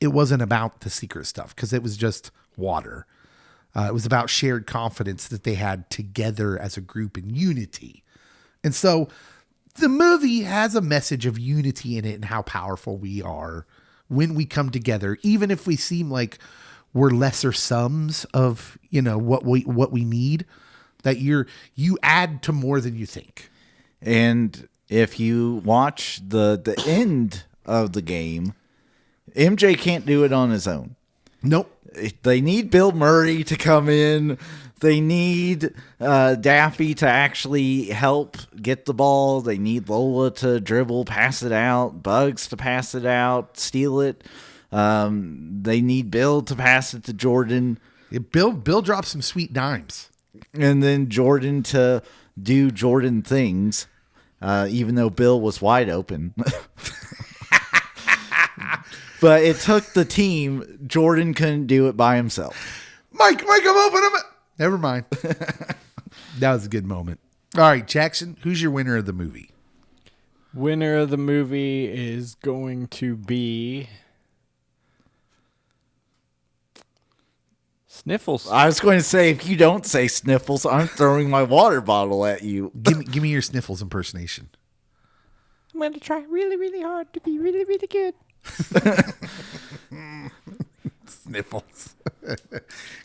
it wasn't about the secret stuff because it was just water. It was about shared confidence that they had together as a group in unity. And so the movie has a message of unity in it and how powerful we are when we come together, even if we seem like we're lesser sums of, what we need, that you add to more than you think. And if you watch the end of the game, MJ can't do it on his own. Nope. They need Bill Murray to come in. They need Daffy to actually help get the ball. They need Lola to dribble, pass it out, Bugs to pass it out, steal it. They need Bill to pass it to Jordan. Yeah, Bill dropped some sweet dimes. And then Jordan to do Jordan things, even though Bill was wide open. But it took the team. Jordan couldn't do it by himself. Mike, I'm open him. Never mind. That was a good moment. All right, Jackson, who's your winner of the movie? Winner of the movie is going to be Sniffles. I was going to say, if you don't say Sniffles, I'm throwing my water bottle at you. Give me your Sniffles impersonation. I'm going to try really, really hard to be really, really good. Sniffles.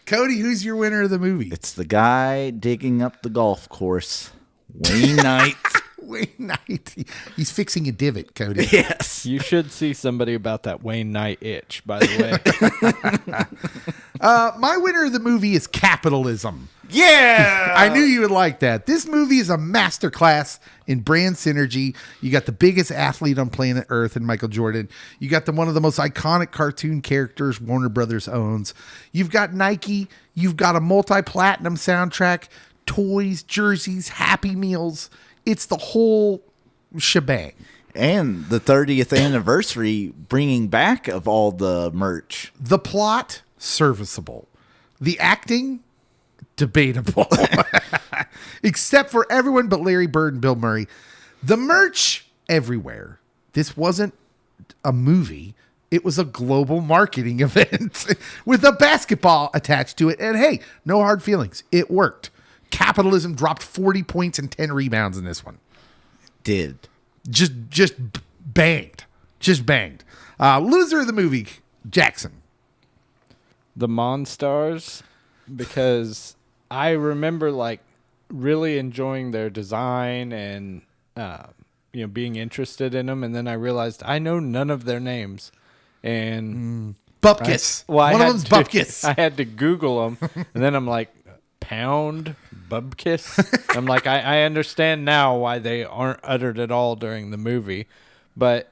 Cody, who's your winner of the movie? It's the guy digging up the golf course, Wayne Knight. Wayne Knight. He's fixing a divot, Cody. Yes. You should see somebody about that Wayne Knight itch, by the way. My winner of the movie is capitalism. Yeah. I knew you would like that. This movie is a masterclass in brand synergy. You got the biggest athlete on planet Earth in Michael Jordan. You got one of the most iconic cartoon characters Warner Brothers owns. You've got Nike. You've got a multi-platinum soundtrack, toys, jerseys, Happy Meals. It's the whole shebang. And the 30th anniversary bringing back of all the merch. The plot, serviceable. The acting, debatable. Except for everyone but Larry Bird and Bill Murray. The merch, everywhere. This wasn't a movie. It was a global marketing event with a basketball attached to it. And hey, no hard feelings. It worked. Capitalism dropped 40 points and 10 rebounds in this one. Did. Just banged. Just banged. Loser of the movie, Jackson. The Monstars, because I remember really enjoying their design and being interested in them, and then I realized I know none of their names. And Bupkis. One of them's Bupkis. I had to Google them, and then I'm like, Pound Bubkiss. I'm like, I understand now why they aren't uttered at all during the movie, but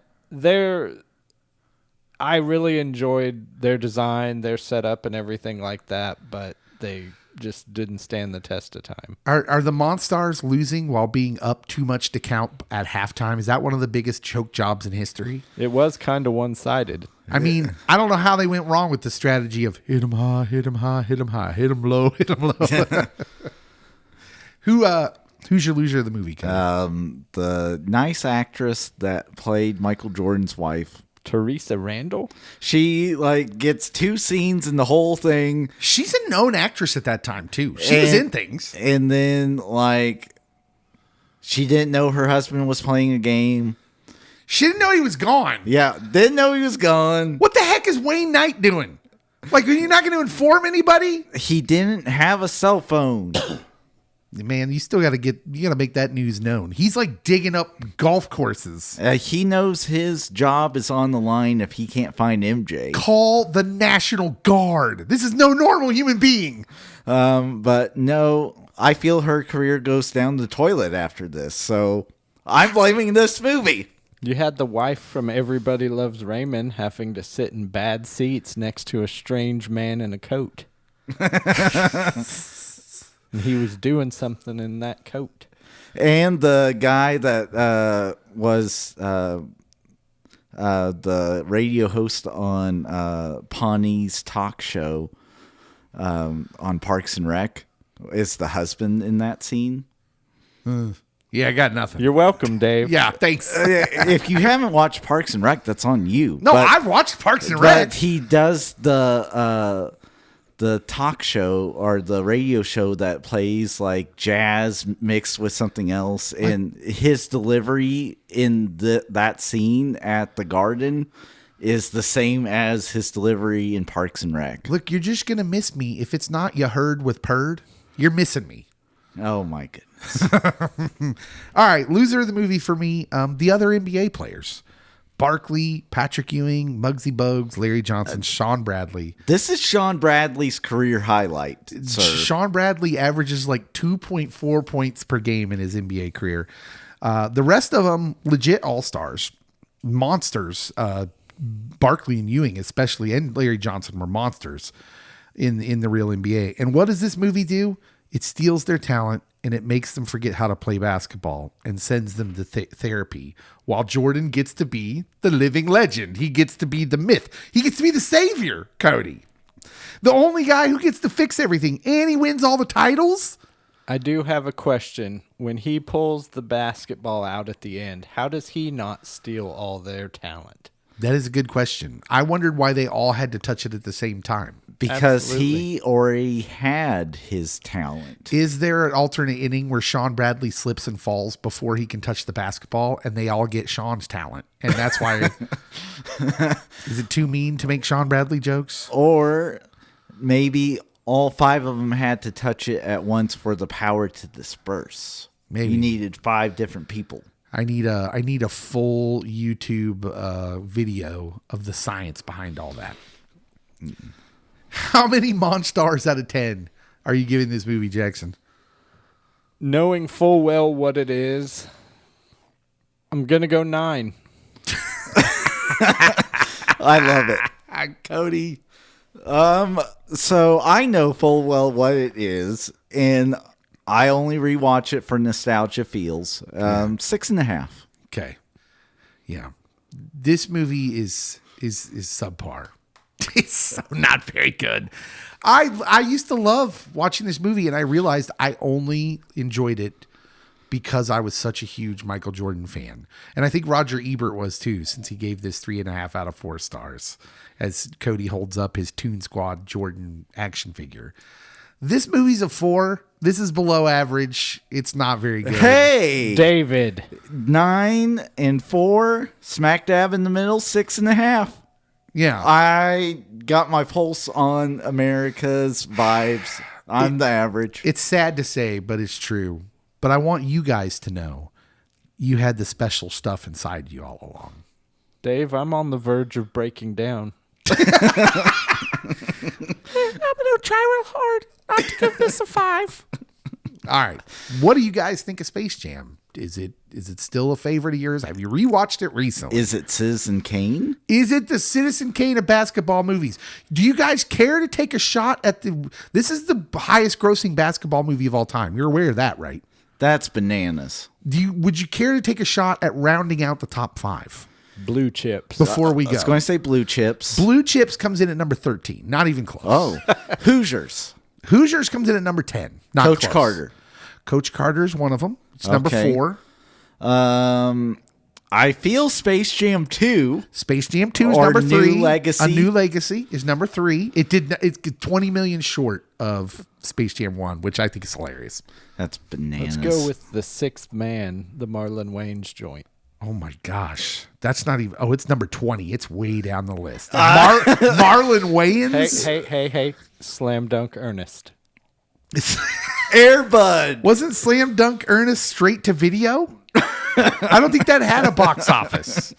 I really enjoyed their design, their setup, and everything like that. But they just didn't stand the test of time. Are the Monstars losing while being up too much to count at halftime? Is that one of the biggest choke jobs in history? It was kind of one-sided. I mean, I don't know how they went wrong with the strategy of hit 'em high, hit 'em high, hit 'em high, hit 'em low, hit 'em low. Who's your loser of the movie, Cody? The nice actress that played Michael Jordan's wife. Teresa Randall? She gets 2 scenes in the whole thing. She's a known actress at that time too. She was in things. And then she didn't know her husband was playing a game. She didn't know he was gone. Yeah, didn't know he was gone. What the heck is Wayne Knight doing? Are you not going to inform anybody? He didn't have a cell phone. Man, you got to make that news known. He's digging up golf courses. He knows his job is on the line if he can't find MJ. Call the National Guard. This is no normal human being. But no, I feel her career goes down the toilet after this. So I'm blaming this movie. You had the wife from Everybody Loves Raymond having to sit in bad seats next to a strange man in a coat. And he was doing something in that coat. And the guy that was the radio host on Pawnee's talk show on Parks and Rec is the husband in that scene. Yeah, I got nothing. You're welcome, Dave. Yeah, thanks. If you haven't watched Parks and Rec, that's on you. No, I've watched Parks and Rec. But he does the talk show or the radio show that plays jazz mixed with something else, and his delivery in that scene at the Garden is the same as his delivery in Parks and Rec. Look, you're just gonna miss me if it's not You Heard with Purd. You're missing me. Oh my goodness. All right, loser of the movie for me, the other NBA players. Barkley, Patrick Ewing, Muggsy Bogues, Larry Johnson, Sean Bradley. This is Sean Bradley's career highlight, sir. Sean Bradley averages 2.4 points per game in his NBA career. The rest of them, legit all-stars, monsters. Barkley and Ewing especially, and Larry Johnson were monsters in the real NBA. And what does this movie do? It steals their talent and it makes them forget how to play basketball and sends them to therapy, while Jordan gets to be the living legend. He gets to be the myth. He gets to be the savior, Cody. The only guy who gets to fix everything, and he wins all the titles. I do have a question. When he pulls the basketball out at the end, how does he not steal all their talent? That is a good question. I wondered why they all had to touch it at the same time. Because he already had his talent. Is there an alternate inning where Sean Bradley slips and falls before he can touch the basketball and they all get Sean's talent? And that's why. Is it too mean to make Sean Bradley jokes? Or maybe all 5 of them had to touch it at once for the power to disperse. Maybe. You needed 5 different people. I need a full YouTube video of the science behind all that. How many Monstars out of 10 are you giving this movie, Jackson? Knowing full well what it is, I'm going to go 9. I love it. Cody. So I know full well what it is, and I only rewatch it for nostalgia feels. 6.5. Okay. Yeah. This movie is subpar. It's so not very good. I used to love watching this movie, and I realized I only enjoyed it because I was such a huge Michael Jordan fan. And I think Roger Ebert was too, since he gave this 3.5 out of 4 stars, as Cody holds up his Toon Squad Jordan action figure. This movie's a 4. This is below average. It's not very good. Hey, David. 9 and 4, smack dab in the middle, 6.5. Yeah. I got my pulse on America's vibes. I'm the average. It's sad to say, but it's true. But I want you guys to know you had the special stuff inside you all along. Dave, I'm on the verge of breaking down. I'm going to try real hard not to give this a 5. All right. What do you guys think of Space Jam? Is it still a favorite of yours? Have you rewatched it recently? Is it Citizen Kane? Is it the Citizen Kane of basketball movies? Do you guys care to take a shot at this is the highest grossing basketball movie of all time. You're aware of that, right? That's bananas. Would you care to take a shot at rounding out the top 5? Blue chips. Before we go. I was going to say Blue Chips. Blue Chips comes in at number 13. Not even close. Oh, Hoosiers. Hoosiers comes in at number 10. Not Coach close. Carter. Coach Carter is one of them. It's number Okay. 4. I feel Space Jam 2. Space Jam 2 is Or number 3. New Legacy. A New Legacy is number 3. It's 20 million short of Space Jam 1, which I think is hilarious. That's bananas. Let's go with The Sixth Man, the Marlon Wayans joint. Oh my gosh. That's not even. Oh, it's number 20. It's way down the list. Marlon Wayans? Hey. Slam Dunk Ernest. Airbud. Wasn't Slam Dunk Ernest straight to video? I don't think that had a box office.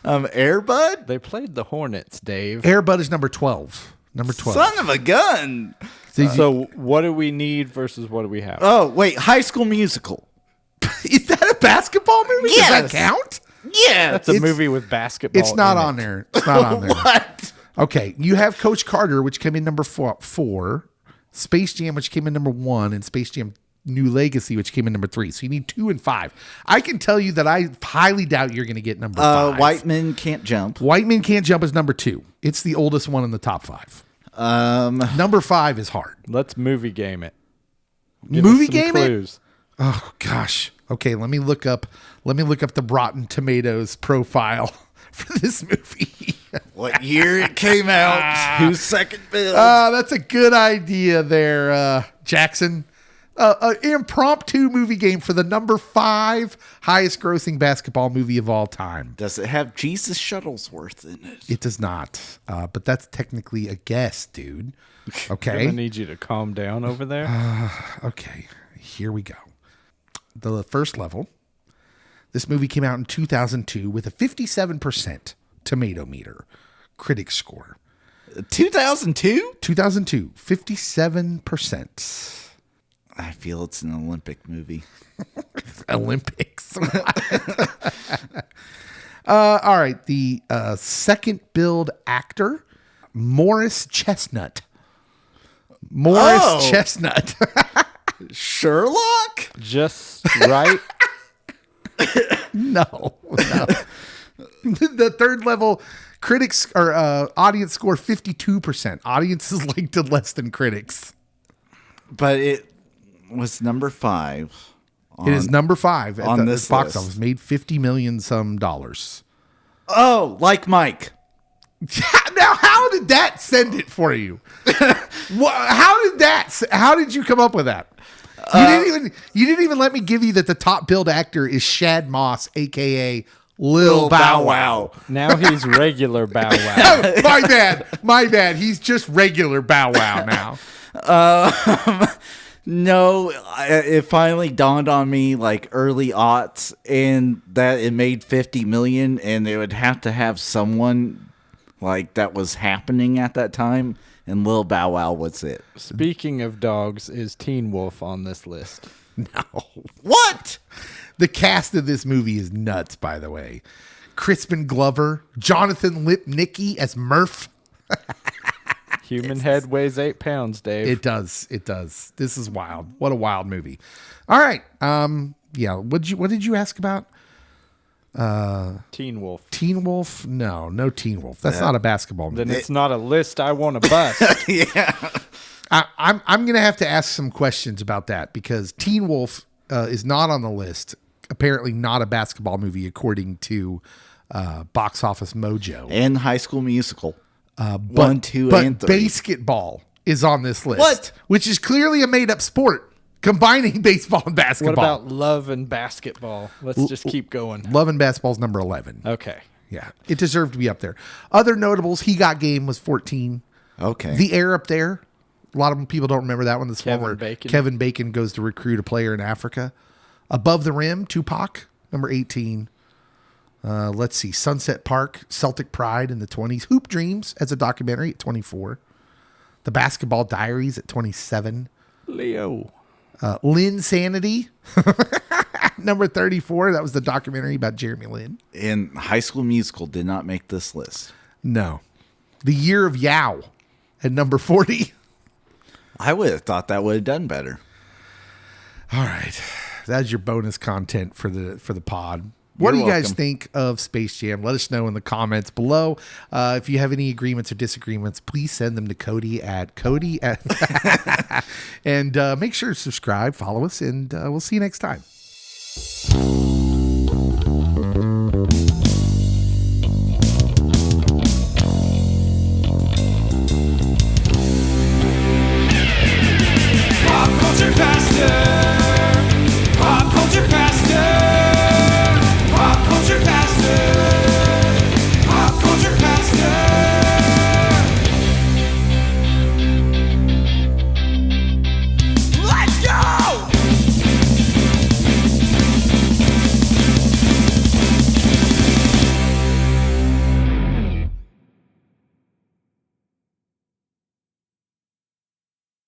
Airbud? They played the Hornets, Dave. Airbud is number 12. Number 12. Son of a gun. So what do we need versus what do we have? Oh, wait. High School Musical. Is that a basketball movie? Does Yes. that count? Yeah. That's a movie with basketball. It's not in on it. there. It's not on there. What? Okay, you have Coach Carter, which came in number 4, Space Jam, which came in number 1, and Space Jam New Legacy, which came in number 3. So you need 2 and 5. I can tell you that I highly doubt you're going to get number 5. White Men Can't Jump. White Men Can't Jump is number 2. It's the oldest one in the top 5. Number 5 is hard. Let's movie game it. Movie Some game it? clues. Oh gosh. Okay, let me look up the Rotten Tomatoes profile for this movie. What year it came out? Who's second bill? That's a good idea there, Jackson. An impromptu movie game for the number 5 highest grossing basketball movie of all time. Does it have Jesus Shuttlesworth in it? It does not, but that's technically a guess, dude. I Okay. need you to calm down over there. Okay, here we go. The first level. This movie came out in 2002 with a 57% tomato meter critic score. 2002? 2002, 57%. I feel it's an Olympic movie. Olympics. All right. The second build actor, Morris Chestnut. Oh. Chestnut. Sherlock? Just right. No. The third level critics or audience score 52%. Audiences liked it less than critics. But it was number 5. It is number 5 at on the this box list. office. Made $50 million some dollars. Oh, like Mike. Now, how did that send it for you? How did you come up with that? You didn't even let me give you that the top billed actor is Shad Moss, aka Lil Bow Wow. Now he's regular Bow Wow. My bad. He's just regular Bow Wow now. No, it finally dawned on me like early aughts, and that it made 50 million, and they would have to have someone like that was happening at that time, and Lil Bow Wow was it. Speaking of dogs, is Teen Wolf on this list? No. What? The cast of this movie is nuts, by the way. Crispin Glover, Jonathan Lipnicki as Murph. Human head weighs 8 pounds, Dave. It does. This is wild. What a wild movie. All right. Yeah. What did you ask about? Teen Wolf. Teen Wolf? No Teen Wolf. That's not a basketball movie. Then it's not a list I want to bust. Yeah. I'm gonna have to ask some questions about that because Teen Wolf is not on the list. Apparently, not a basketball movie according to Box Office Mojo. And High School Musical. 1, 2, and 3. Basketball is on this list. What? Which is clearly a made-up sport combining baseball and What basketball. about Love and Basketball? Let's just keep going. Love and Basketball is number 11. Okay. Yeah, it deserved to be up there. Other notables: He Got Game was 14. Okay. The Air Up There. A lot of people don't remember that one. This Kevin one where Bacon. Kevin Bacon goes to recruit a player in Africa. Above the Rim, Tupac, number 18. Let's see. Sunset Park, Celtic Pride in the 20s. Hoop Dreams as a documentary at 24. The Basketball Diaries at 27. Leo. Lynn Sanity. Number 34, that was the documentary about Jeremy Lin. And High School Musical did not make this list. No. The Year of Yow at number 40. I would have thought that would have done better. All right. That's your bonus content for the pod. What You're do you guys welcome. think of Space Jam? Let us know in the comments below. If you have any agreements or disagreements, please send them to Cody at and make sure to subscribe, follow us, and we'll see you next time.